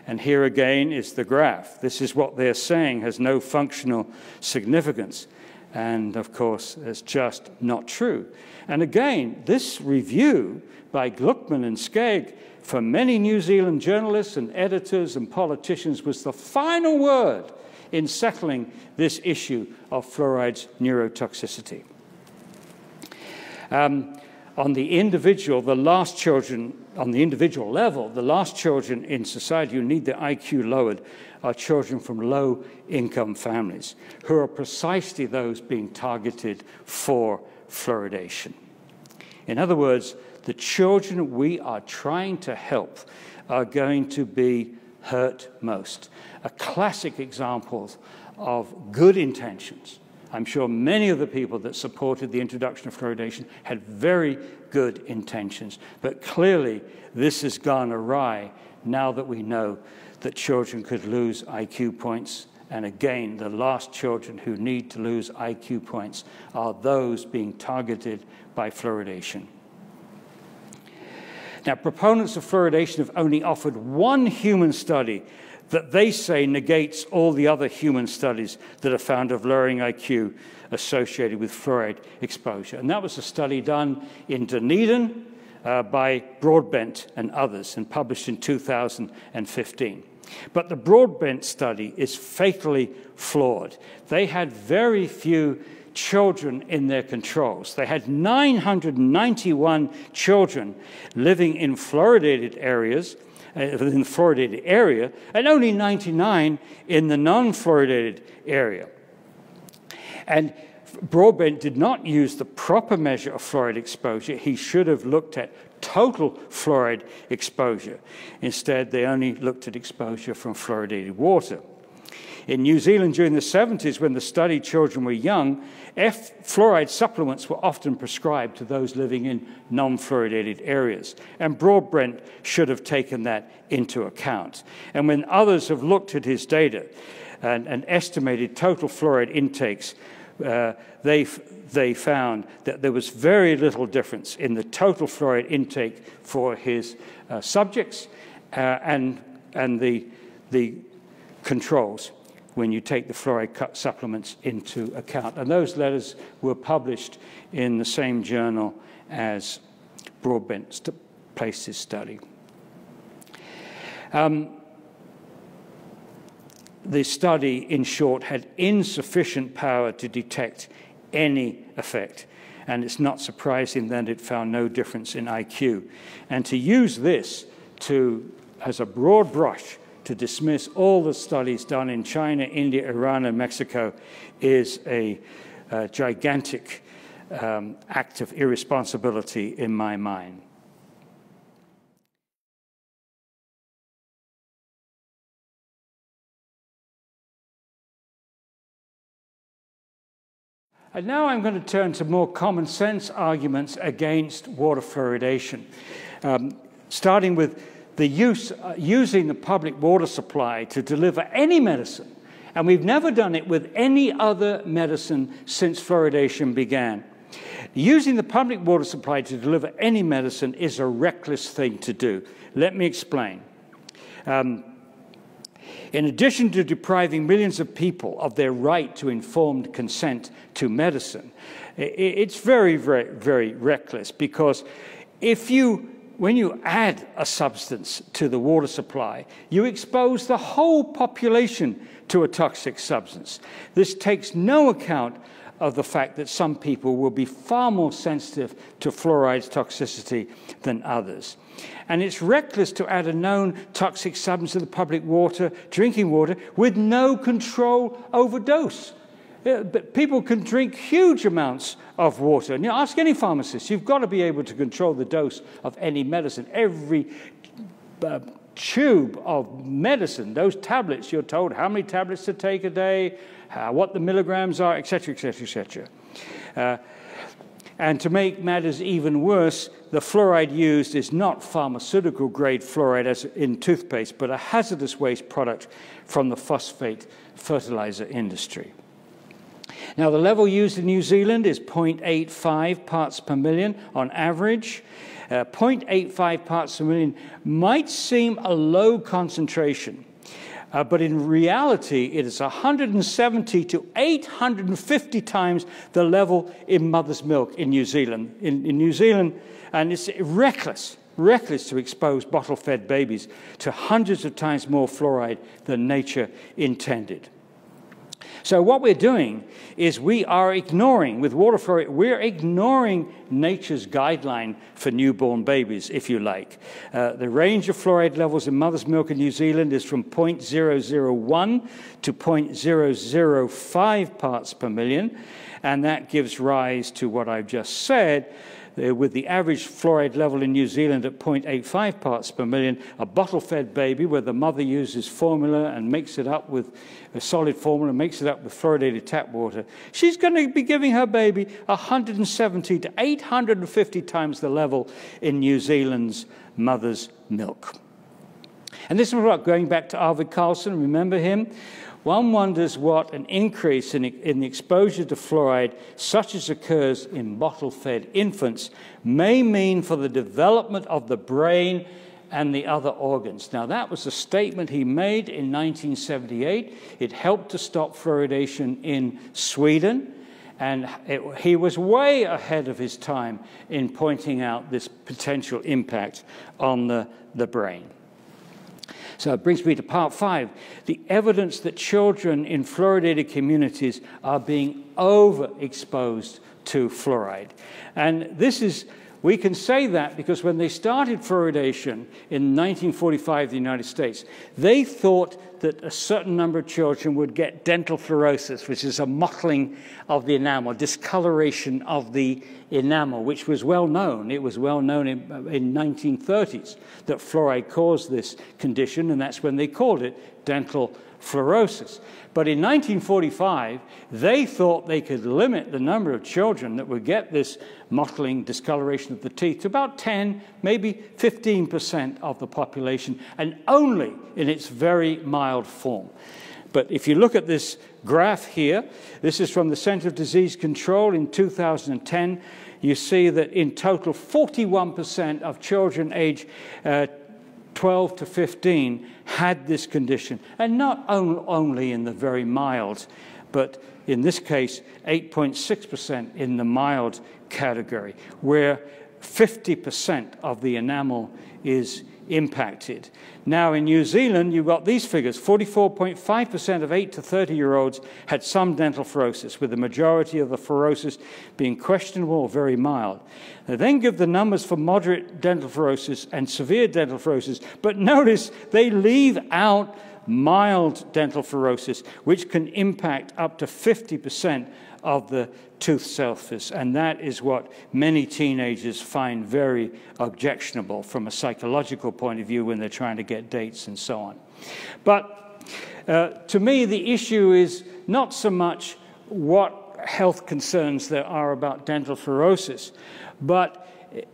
And here again is the graph. This is what they're saying has no functional significance. And of course, it's just not true. And again, this review by Gluckman and Skegg for many New Zealand journalists and editors and politicians was the final word in settling this issue of fluoride's neurotoxicity. On the individual level, the last children in society who need their IQ lowered are children from low-income families, who are precisely those being targeted for fluoridation. In other words, the children we are trying to help are going to be hurt most. A classic example of good intentions. I'm sure many of the people that supported the introduction of fluoridation had very good intentions, but clearly this has gone awry now that we know that children could lose IQ points. And again, the last children who need to lose IQ points are those being targeted by fluoridation. Now, proponents of fluoridation have only offered one human study that they say negates all the other human studies that are found of lowering IQ associated with fluoride exposure. And that was a study done in Dunedin by Broadbent and others and published in 2015. But the Broadbent study is fatally flawed. They had very few children in their controls. They had 991 children living in fluoridated areas, within the fluoridated area, and only 99 in the non-fluoridated area. And Broadbent did not use the proper measure of fluoride exposure. He should have looked at total fluoride exposure. Instead, they only looked at exposure from fluoridated water. In New Zealand during the 70s, when the studied children were young, fluoride supplements were often prescribed to those living in non-fluoridated areas. And Broadbent should have taken that into account. And when others have looked at his data and estimated total fluoride intakes, they found that there was very little difference in the total fluoride intake for his subjects and the controls when you take the fluoride supplements into account. And those letters were published in the same journal as Broadbent placed his study. The study, in short, had insufficient power to detect any effect. And it's not surprising that it found no difference in IQ. And to use this as a broad brush to dismiss all the studies done in China, India, Iran, and Mexico is a gigantic act of irresponsibility in my mind. And now I'm going to turn to more common sense arguments against water fluoridation, starting with the using the public water supply to deliver any medicine. And we've never done it with any other medicine since fluoridation began. Using the public water supply to deliver any medicine is a reckless thing to do. Let me explain. In addition to depriving millions of people of their right to informed consent to medicine, it's very, very, very reckless, because when you add a substance to the water supply, you expose the whole population to a toxic substance. This takes no account of the fact that some people will be far more sensitive to fluoride's toxicity than others. And it's reckless to add a known toxic substance to the public water, drinking water, with no control over dose. But people can drink huge amounts of water. And ask any pharmacist, you've got to be able to control the dose of any medicine. Every tube of medicine, those tablets, you're told how many tablets to take a day, what the milligrams are, etc., etc., etc. And to make matters even worse, the fluoride used is not pharmaceutical-grade fluoride as in toothpaste, but a hazardous waste product from the phosphate fertilizer industry. Now, the level used in New Zealand is 0.85 parts per million on average. 0.85 parts per million might seem a low concentration, but in reality, it is 170 to 850 times the level in mother's milk in New Zealand. In New Zealand, and it's reckless to expose bottle-fed babies to hundreds of times more fluoride than nature intended. So what we're doing is we are ignoring, with water fluoride, we're ignoring nature's guideline for newborn babies, if you like. The range of fluoride levels in mother's milk in New Zealand is from 0.001 to 0.005 parts per million, and that gives rise to what I've just said. With the average fluoride level in New Zealand at 0.85 parts per million, a bottle-fed baby where the mother uses formula and makes it up with a solid formula, makes it up with fluoridated tap water, she's going to be giving her baby 170 to 850 times the level in New Zealand's mother's milk. And this is what, going back to Arvid Carlson, remember him? One wonders what an increase in the exposure to fluoride, such as occurs in bottle-fed infants, may mean for the development of the brain and the other organs. Now, that was a statement he made in 1978. It helped to stop fluoridation in Sweden, and he was way ahead of his time in pointing out this potential impact on the brain. So it brings me to part 5, the evidence that children in fluoridated communities are being overexposed to fluoride. And this is we can say that because when they started fluoridation in 1945 in the United States, they thought that a certain number of children would get dental fluorosis, which is a mottling of the enamel, discoloration of the enamel, which was well known. It was well known in 1930s that fluoride caused this condition, and that's when they called it dental fluorosis. But in 1945, they thought they could limit the number of children that would get this mottling, discoloration of the teeth to about 10, maybe 15% of the population, and only in its very mild form. But if you look at this graph here, this is from the Center of Disease Control in 2010, you see that in total 41% of children aged 12 to 15 had this condition, and not only in the very mild, but in this case 8.6% in the mild category, where 50% of the enamel is impacted. Now in New Zealand, you've got these figures. 44.5% of 8 to 30-year-olds had some dental fluorosis, with the majority of the fluorosis being questionable or very mild. They then give the numbers for moderate dental fluorosis and severe dental fluorosis, but notice they leave out mild dental fluorosis, which can impact up to 50% of the tooth surface, and that is what many teenagers find very objectionable from a psychological point of view when they're trying to get dates and so on. But to me, the issue is not so much what health concerns there are about dental fluorosis, but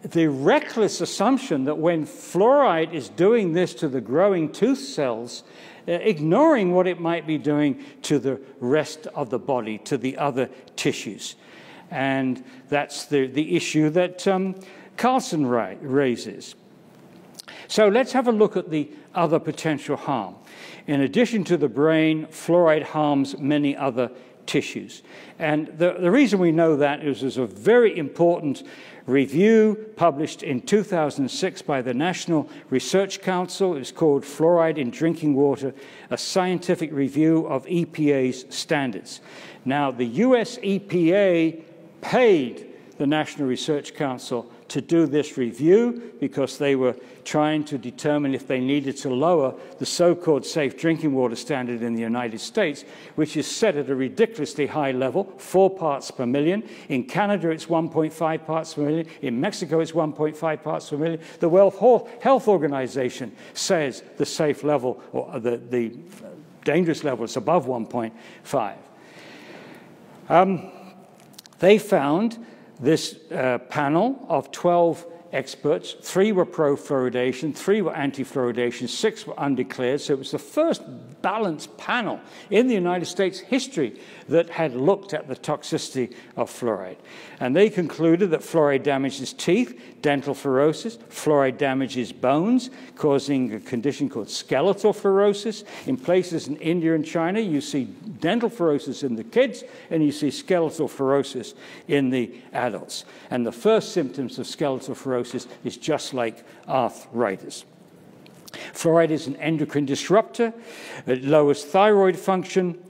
the reckless assumption that when fluoride is doing this to the growing tooth cells, ignoring what it might be doing to the rest of the body, to the other tissues. And that's the issue that Carlson raises. So let's have a look at the other potential harm. In addition to the brain, fluoride harms many other tissues. And the reason we know that is there's a very important review published in 2006 by the National Research Council. It's called Fluoride in Drinking Water, a scientific review of EPA's standards. Now, the US EPA paid the National Research Council to do this review because they were trying to determine if they needed to lower the so-called safe drinking water standard in the United States, which is set at a ridiculously high level, 4 parts per million. In Canada, it's 1.5 parts per million. In Mexico, it's 1.5 parts per million. The World Health Organization says the safe level, or the dangerous level, is above 1.5. They found this panel of 12 experts. 3 were pro-fluoridation, 3 were anti-fluoridation, 6 were undeclared. So it was the first balanced panel in the United States history that had looked at the toxicity of fluoride. And they concluded that fluoride damages teeth, dental fluorosis. Fluoride damages bones, causing a condition called skeletal fluorosis. In places in India and China, you see dental fluorosis in the kids, and you see skeletal fluorosis in the adults. And the first symptoms of skeletal fluorosis is just like arthritis. Fluoride is an endocrine disruptor. It lowers thyroid function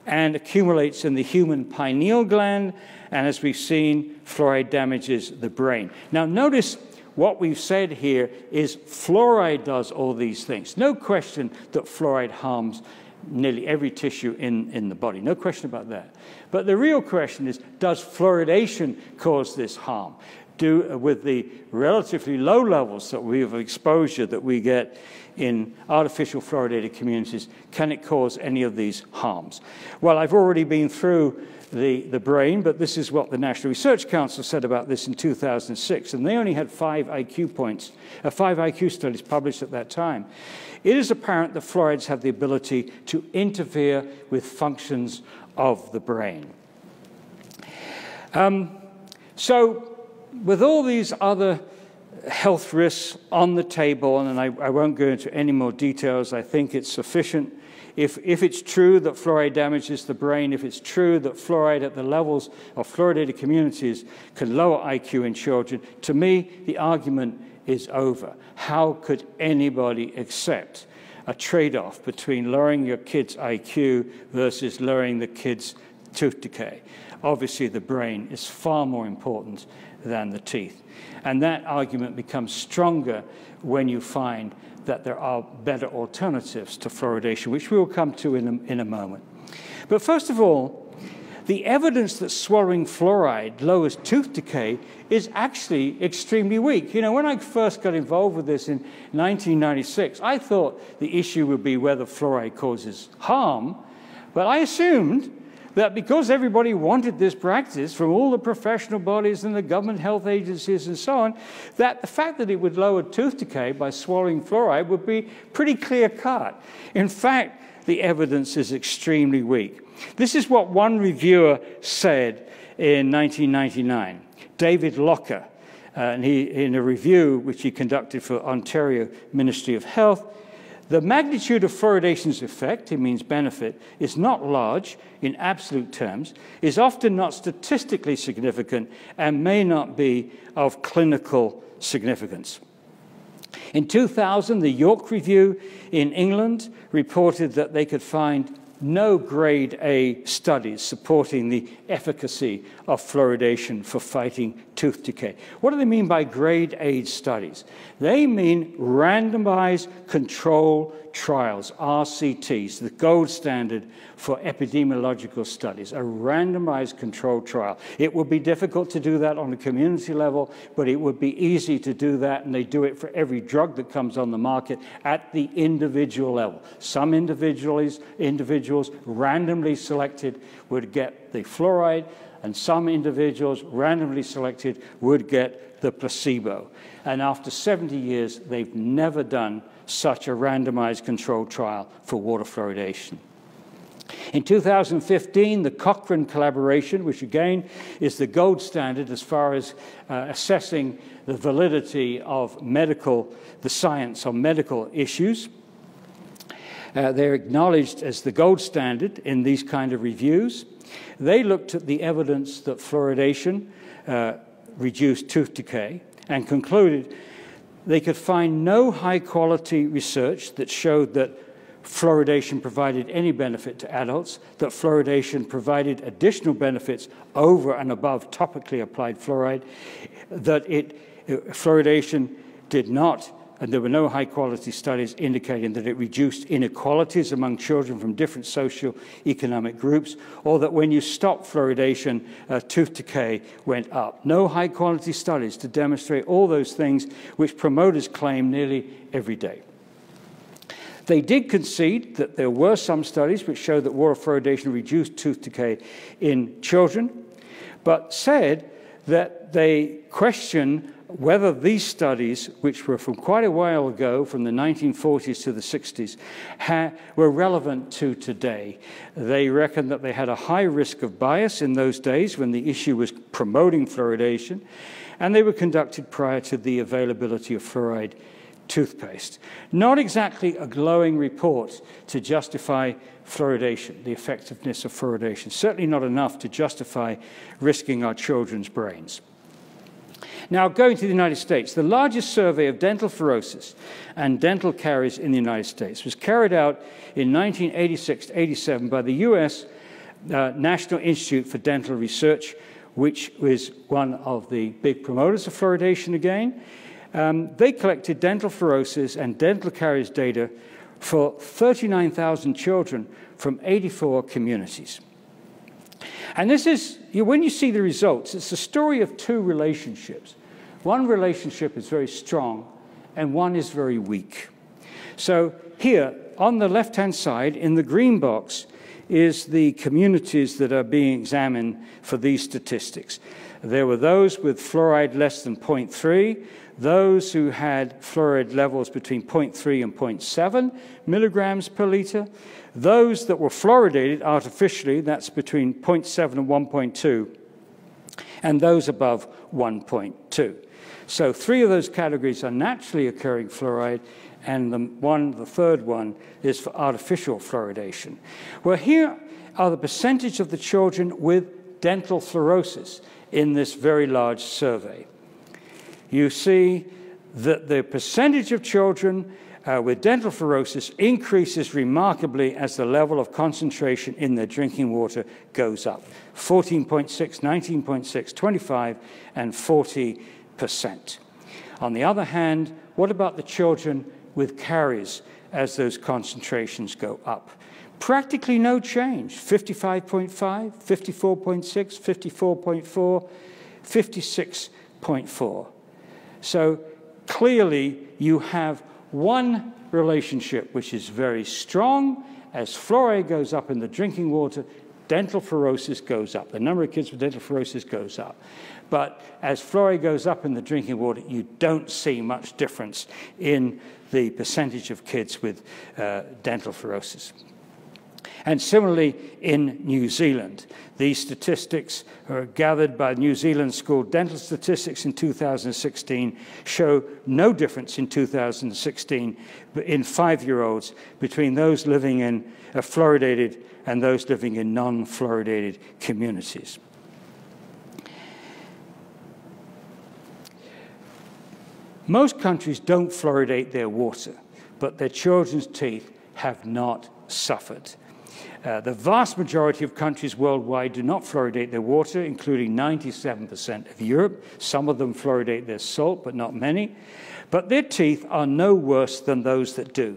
and accumulates in the human pineal gland. And as we've seen, fluoride damages the brain. Now, notice what we've said here is fluoride does all these things. No question that fluoride harms nearly every tissue in the body. No question about that. But the real question is, does fluoridation cause this harm? With the relatively low levels that we have exposure that we get in artificial fluoridated communities, can it cause any of these harms? Well, I've already been through the brain, but this is what the National Research Council said about this in 2006, and they only had 5 IQ studies published at that time. It is apparent that fluorides have the ability to interfere with functions of the brain. So, with all these other health risks on the table, and I won't go into any more details, I think it's sufficient. If it's true that fluoride damages the brain, if it's true that fluoride at the levels of fluoridated communities can lower IQ in children, to me, the argument is over. How could anybody accept a trade-off between lowering your kid's IQ versus lowering the kid's tooth decay? Obviously, the brain is far more important than the teeth. And that argument becomes stronger when you find that there are better alternatives to fluoridation, which we'll come to in a moment. But first of all, the evidence that swallowing fluoride lowers tooth decay is actually extremely weak. You know, when I first got involved with this in 1996, I thought the issue would be whether fluoride causes harm, but I assumed that because everybody wanted this practice from all the professional bodies and the government health agencies and so on, that the fact that it would lower tooth decay by swallowing fluoride would be pretty clear-cut. In fact, the evidence is extremely weak. This is what one reviewer said in 1999, David Locker, and in a review which he conducted for Ontario Ministry of Health. The magnitude of fluoridation's effect, it means benefit, is not large in absolute terms, is often not statistically significant, and may not be of clinical significance. In 2000, the York Review in England reported that they could find no grade A studies supporting the efficacy of fluoridation for fighting tooth decay. What do they mean by grade A studies? They mean randomized control trials, RCTs, the gold standard for epidemiological studies, a randomized control trial. It would be difficult to do that on a community level, but it would be easy to do that, and they do it for every drug that comes on the market at the individual level. Some individuals randomly selected would get the fluoride, and some individuals randomly selected would get the placebo. And after 70 years, they've never done such a randomized controlled trial for water fluoridation. In 2015, the Cochrane collaboration, which again is the gold standard as far as assessing the validity of the science on medical issues, they're acknowledged as the gold standard in these kind of reviews. They looked at the evidence that fluoridation reduced tooth decay and concluded they could find no high-quality research that showed that fluoridation provided any benefit to adults, that fluoridation provided additional benefits over and above topically applied fluoride, that fluoridation did not, and there were no high-quality studies indicating that it reduced inequalities among children from different socio-economic groups, or that when you stopped fluoridation, tooth decay went up. No high-quality studies to demonstrate all those things which promoters claim nearly every day. They did concede that there were some studies which showed that water fluoridation reduced tooth decay in children, but said that they question whether these studies, which were from quite a while ago, from the 1940s to the 60s, were relevant to today. They reckon that they had a high risk of bias in those days when the issue was promoting fluoridation, and they were conducted prior to the availability of fluoride toothpaste. Not exactly a glowing report to justify fluoridation, the effectiveness of fluoridation. Certainly not enough to justify risking our children's brains. Now, going to the United States, the largest survey of dental fluorosis and dental caries in the United States was carried out in 1986-87 by the U.S. National Institute for Dental Research, which was one of the big promoters of fluoridation again. They collected dental fluorosis and dental caries data for 39,000 children from 84 communities. And this is, when you see the results, it's the story of two relationships. One relationship is very strong, and one is very weak. So here, on the left-hand side, in the green box, is the communities that are being examined for these statistics. There were those with fluoride less than 0.3, those who had fluoride levels between 0.3 and 0.7 milligrams per liter, those that were fluoridated artificially, that's between 0.7 and 1.2, and those above 1.2. So 3 of those categories are naturally occurring fluoride, and the third one is for artificial fluoridation. Well, here are the percentage of the children with dental fluorosis in this very large survey. You see that the percentage of children with dental fluorosis increases remarkably as the level of concentration in their drinking water goes up. 14.6, 19.6, 25, and 40%. On the other hand, what about the children with caries as those concentrations go up? Practically no change. 55.5, 54.6, 54.4, 56.4. So clearly you have one relationship which is very strong. As fluoride goes up in the drinking water, dental fluorosis goes up. The number of kids with dental fluorosis goes up. But as fluoride goes up in the drinking water, you don't see much difference in the percentage of kids with dental fluorosis. And similarly in New Zealand. These statistics are gathered by New Zealand School Dental Statistics in 2016 show no difference in 2016 in 5-year-olds between those living in fluoridated and those living in non-fluoridated communities. Most countries don't fluoridate their water, but their children's teeth have not suffered. The vast majority of countries worldwide do not fluoridate their water, including 97% of Europe. Some of them fluoridate their salt, but not many. But their teeth are no worse than those that do.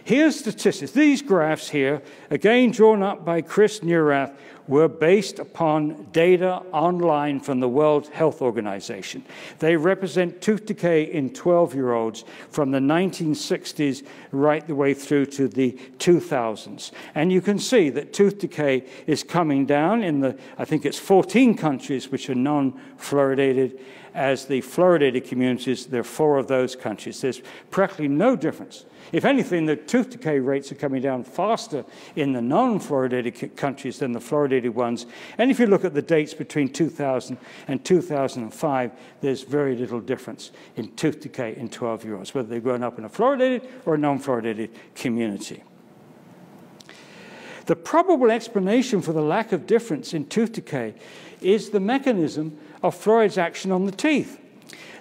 Here's statistics. These graphs here, again drawn up by Chris Neurath, were based upon data online from the World Health Organization. They represent tooth decay in 12-year-olds from the 1960s right the way through to the 2000s. And you can see that tooth decay is coming down in the, I think it's 14 countries which are non-fluoridated. As the fluoridated communities, there are 4 of those countries. There's practically no difference. If anything, the tooth decay rates are coming down faster in the non-fluoridated countries than the fluoridated ones. And if you look at the dates between 2000 and 2005, there's very little difference in tooth decay in 12-year-olds, whether they've grown up in a fluoridated or a non-fluoridated community. The probable explanation for the lack of difference in tooth decay is the mechanism of fluoride's action on the teeth.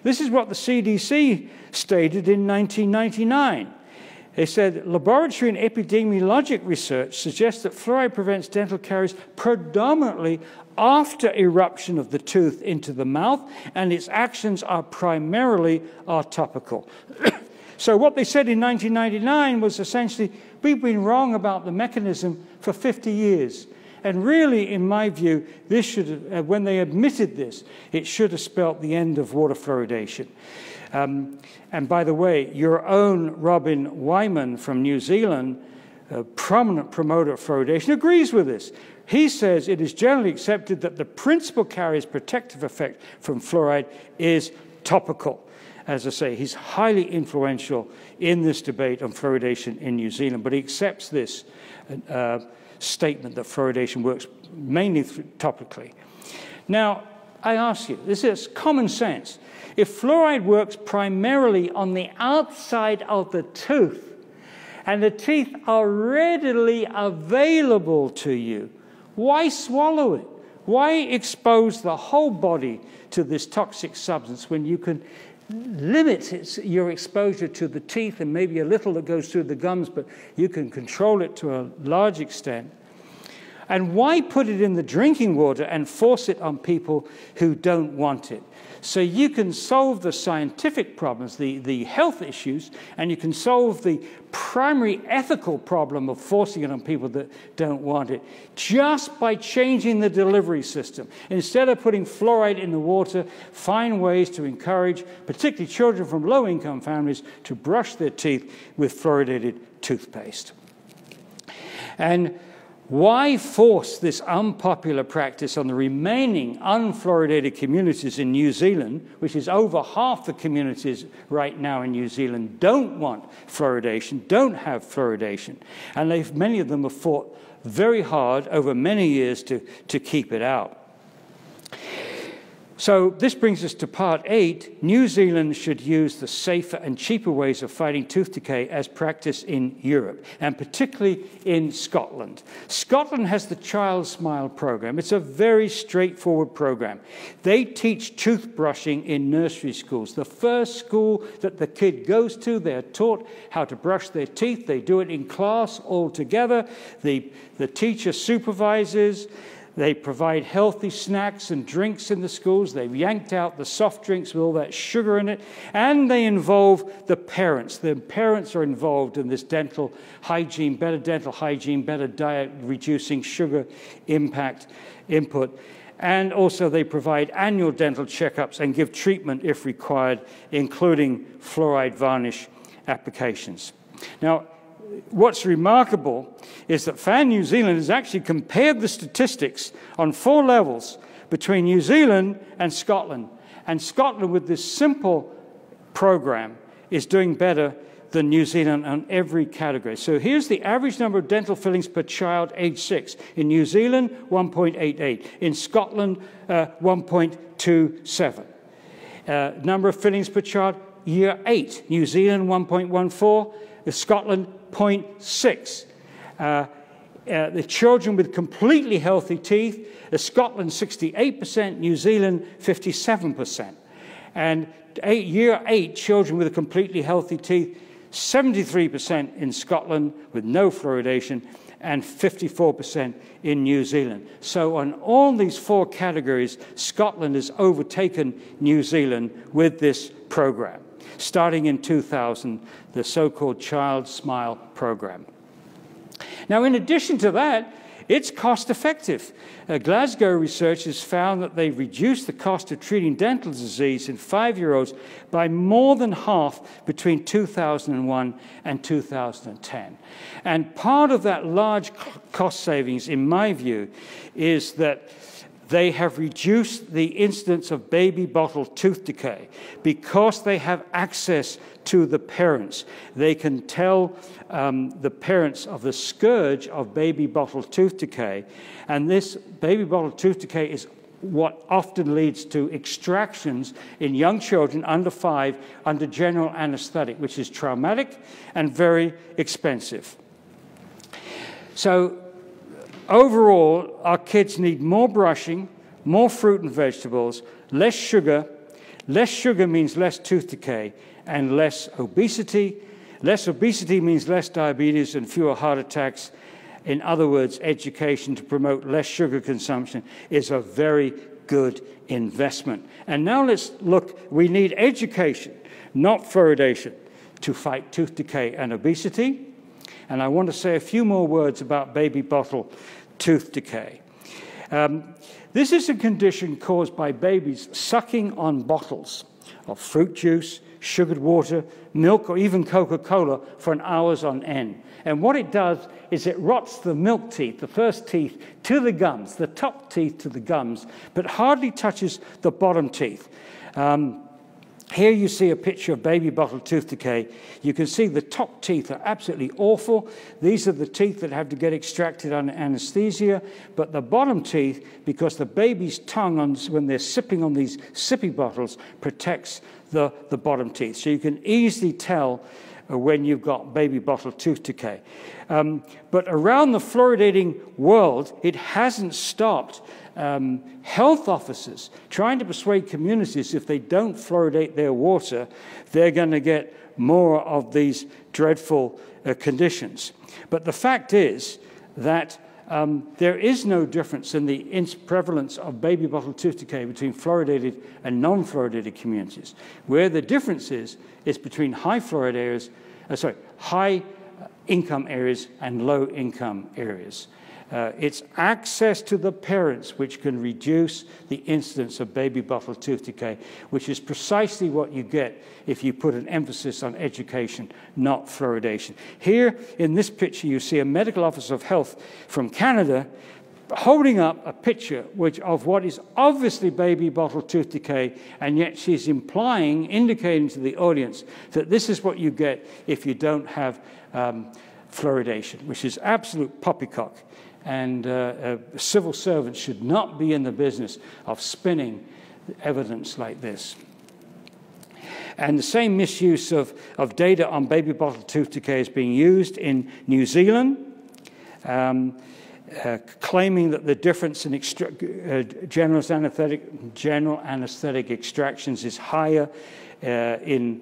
This is what the CDC stated in 1999. They said, laboratory and epidemiologic research suggests that fluoride prevents dental caries predominantly after eruption of the tooth into the mouth, and its actions are primarily topical. So what they said in 1999 was essentially, we've been wrong about the mechanism for 50 years. And really, in my view, this should have, when they admitted this, it should have spelt the end of water fluoridation. And by the way, your own Robin Wyman from New Zealand, a prominent promoter of fluoridation, agrees with this. He says it is generally accepted that the principal carrier's protective effect from fluoride is topical. As I say, he's highly influential in this debate on fluoridation in New Zealand, but he accepts this statement that fluoridation works mainly topically. Now, I ask you, this is common sense. If fluoride works primarily on the outside of the tooth, and the teeth are readily available to you, why swallow it? Why expose the whole body to this toxic substance when you can limit your exposure to the teeth and maybe a little that goes through the gums, but you can control it to a large extent? And why put it in the drinking water and force it on people who don't want it? So you can solve the scientific problems, the health issues, and you can solve the primary ethical problem of forcing it on people that don't want it just by changing the delivery system. Instead of putting fluoride in the water, find ways to encourage, particularly children from low-income families, to brush their teeth with fluoridated toothpaste. And why force this unpopular practice on the remaining unfluoridated communities in New Zealand, which is over half the communities right now in New Zealand don't want fluoridation, don't have fluoridation, and many of them have fought very hard over many years to keep it out. So this brings us to part 8. New Zealand should use the safer and cheaper ways of fighting tooth decay as practiced in Europe, and particularly in Scotland. Scotland has the Child Smile program. It's a very straightforward program. They teach toothbrushing in nursery schools. The first school that the kid goes to, they're taught how to brush their teeth. They do it in class all together. The teacher supervises. They provide healthy snacks and drinks in the schools. They've yanked out the soft drinks with all that sugar in it. And they involve the parents. The parents are involved in this dental hygiene, better diet, reducing sugar input. And also they provide annual dental checkups and give treatment if required, including fluoride varnish applications. Now, what's remarkable is that FAN New Zealand has actually compared the statistics on 4 levels between New Zealand and Scotland. And Scotland, with this simple program, is doing better than New Zealand on every category. So here's the average number of dental fillings per child age 6. In New Zealand, 1.88. In Scotland, 1.27. Number of fillings per child, year 8. New Zealand, 1.14. Scotland, 0.6. The children with completely healthy teeth, Scotland 68%, New Zealand 57%. And year 8 children with completely healthy teeth, 73% in Scotland with no fluoridation, and 54% in New Zealand. So on all these 4 categories, Scotland has overtaken New Zealand with this program, starting in 2000, the so-called Child Smile program. Now, in addition to that, it's cost-effective. Glasgow researchers found that they reduced the cost of treating dental disease in 5-year-olds by more than half between 2001 and 2010. And part of that large cost savings, in my view, is that they have reduced the incidence of baby bottle tooth decay because they have access to the parents. They can tell the parents of the scourge of baby bottle tooth decay, and this baby bottle tooth decay is what often leads to extractions in young children under 5 under general anesthetic, which is traumatic and very expensive. So overall, our kids need more brushing, more fruit and vegetables, less sugar. Less sugar means less tooth decay and less obesity. Less obesity means less diabetes and fewer heart attacks. In other words, education to promote less sugar consumption is a very good investment. And now let's look, we need education, not fluoridation, to fight tooth decay and obesity. And I want to say a few more words about baby bottle tooth decay. This is a condition caused by babies sucking on bottles of fruit juice, sugared water, milk, or even Coca-Cola for hours on end. And what it does is it rots the milk teeth, the first teeth, to the gums, the top teeth to the gums, but hardly touches the bottom teeth. Here you see a picture of baby bottle tooth decay. You can see the top teeth are absolutely awful. These are the teeth that have to get extracted under anesthesia. But the bottom teeth, because the baby's tongue, when they're sipping on these sippy bottles, protects the bottom teeth. So you can easily tell when you've got baby bottle tooth decay. But around the fluoridating world, it hasn't stopped health officers trying to persuade communities if they don't fluoridate their water, they're going to get more of these dreadful conditions. But the fact is that there is no difference in the prevalence of baby bottle tooth decay between fluoridated and non-fluoridated communities. Where the difference is between high fluoride areas, high income areas and low income areas. It's access to the parents which can reduce the incidence of baby bottle tooth decay, which is precisely what you get if you put an emphasis on education, not fluoridation. Here in this picture, you see a medical officer of health from Canada holding up a picture of what is obviously baby bottle tooth decay, and yet she's indicating to the audience that this is what you get if you don't have fluoridation, which is absolute poppycock. And civil servants should not be in the business of spinning evidence like this. And the same misuse of data on baby bottle tooth decay is being used in New Zealand, claiming that the difference in general anesthetic extractions is higher in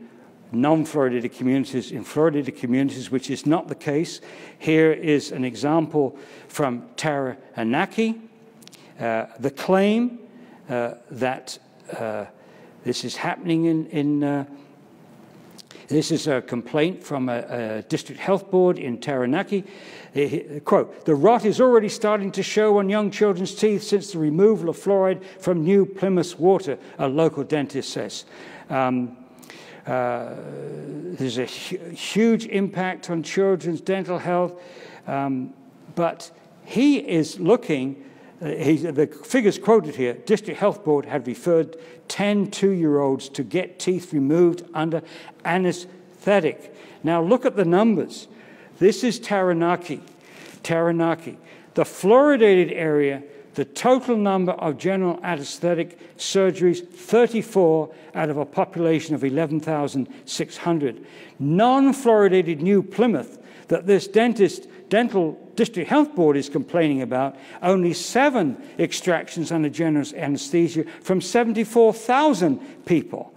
non-fluoridated communities, in fluoridated communities, which is not the case. Here is an example from Taranaki. The claim that this is happening this is a complaint from a district health board in Taranaki. Quote, "The rot is already starting to show on young children's teeth since the removal of fluoride from New Plymouth water," a local dentist says. There's a huge impact on children's dental health, but he is looking, the figures quoted here, District Health Board had referred 10 two-year-olds to get teeth removed under anesthetic. Now look at the numbers. This is Taranaki. The fluoridated area, the total number of general anesthetic surgeries, 34 out of a population of 11,600. Non-fluoridated New Plymouth, that this dental district health board is complaining about, only 7 extractions under general anesthesia from 74,000 people.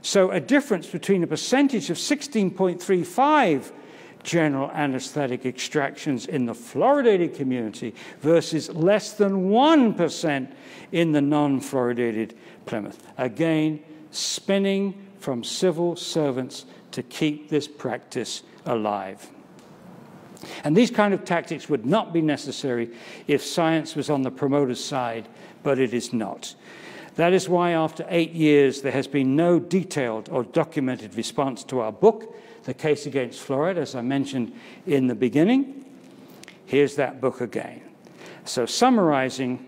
So a difference between a percentage of 16.35 general anesthetic extractions in the fluoridated community versus less than 1% in the non-fluoridated Plymouth. Again, spinning from civil servants to keep this practice alive. And these kind of tactics would not be necessary if science was on the promoter's side, but it is not. That is why after 8 years there has been no detailed or documented response to our book, The Case Against Fluoride, as I mentioned in the beginning. Here's that book again. So summarizing,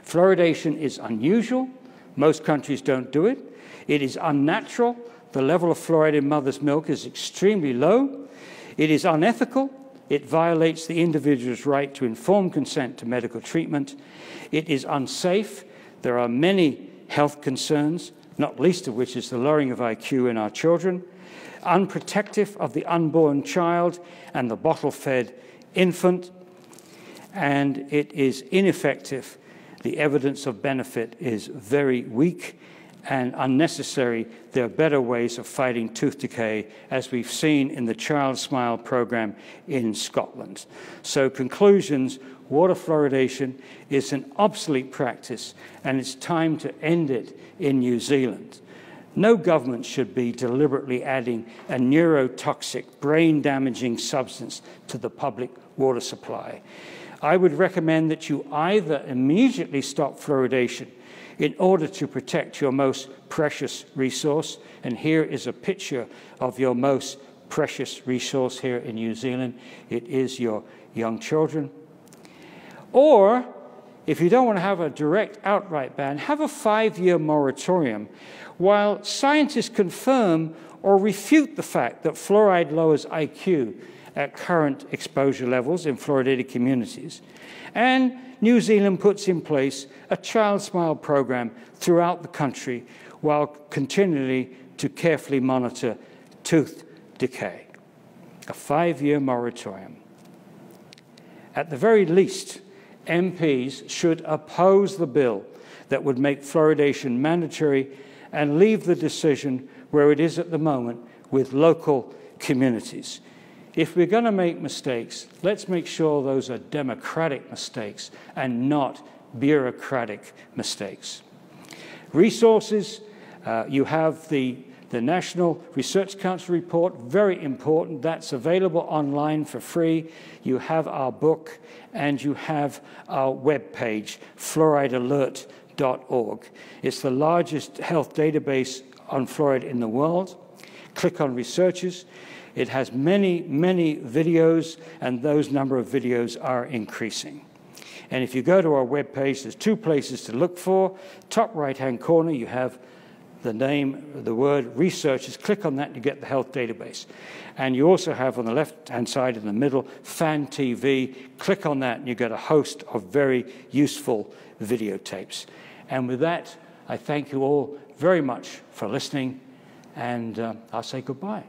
fluoridation is unusual. Most countries don't do it. It is unnatural. The level of fluoride in mother's milk is extremely low. It is unethical. It violates the individual's right to informed consent to medical treatment. It is unsafe. There are many health concerns, not least of which is the lowering of IQ in our children, unprotective of the unborn child and the bottle-fed infant, and it is ineffective. The evidence of benefit is very weak and unnecessary. There are better ways of fighting tooth decay, as we've seen in the Child Smile program in Scotland. So conclusions, water fluoridation is an obsolete practice, and it's time to end it in New Zealand. No government should be deliberately adding a neurotoxic, brain-damaging substance to the public water supply. I would recommend that you either immediately stop fluoridation in order to protect your most precious resource, and here is a picture of your most precious resource here in New Zealand. It is your young children. Or, if you don't want to have a direct outright ban, have a 5-year moratorium while scientists confirm or refute the fact that fluoride lowers IQ at current exposure levels in fluoridated communities. And New Zealand puts in place a Child Smile program throughout the country while continually to carefully monitor tooth decay. A 5-year moratorium. At the very least, MPs should oppose the bill that would make fluoridation mandatory and leave the decision where it is at the moment with local communities. If we're going to make mistakes, let's make sure those are democratic mistakes and not bureaucratic mistakes. Resources, you have the National Research Council report, very important. That's available online for free. You have our book, and you have our webpage, fluoridealert.org. It's the largest health database on fluoride in the world. Click on researchers. It has many, many videos, and those number of videos are increasing. And if you go to our webpage, there's 2 places to look for. Top right-hand corner, you have the name, the word researchers. Click on that and you get the health database. And you also have on the left-hand side in the middle, Fan TV. Click on that and you get a host of very useful videotapes. And with that, I thank you all very much for listening, and I'll say goodbye.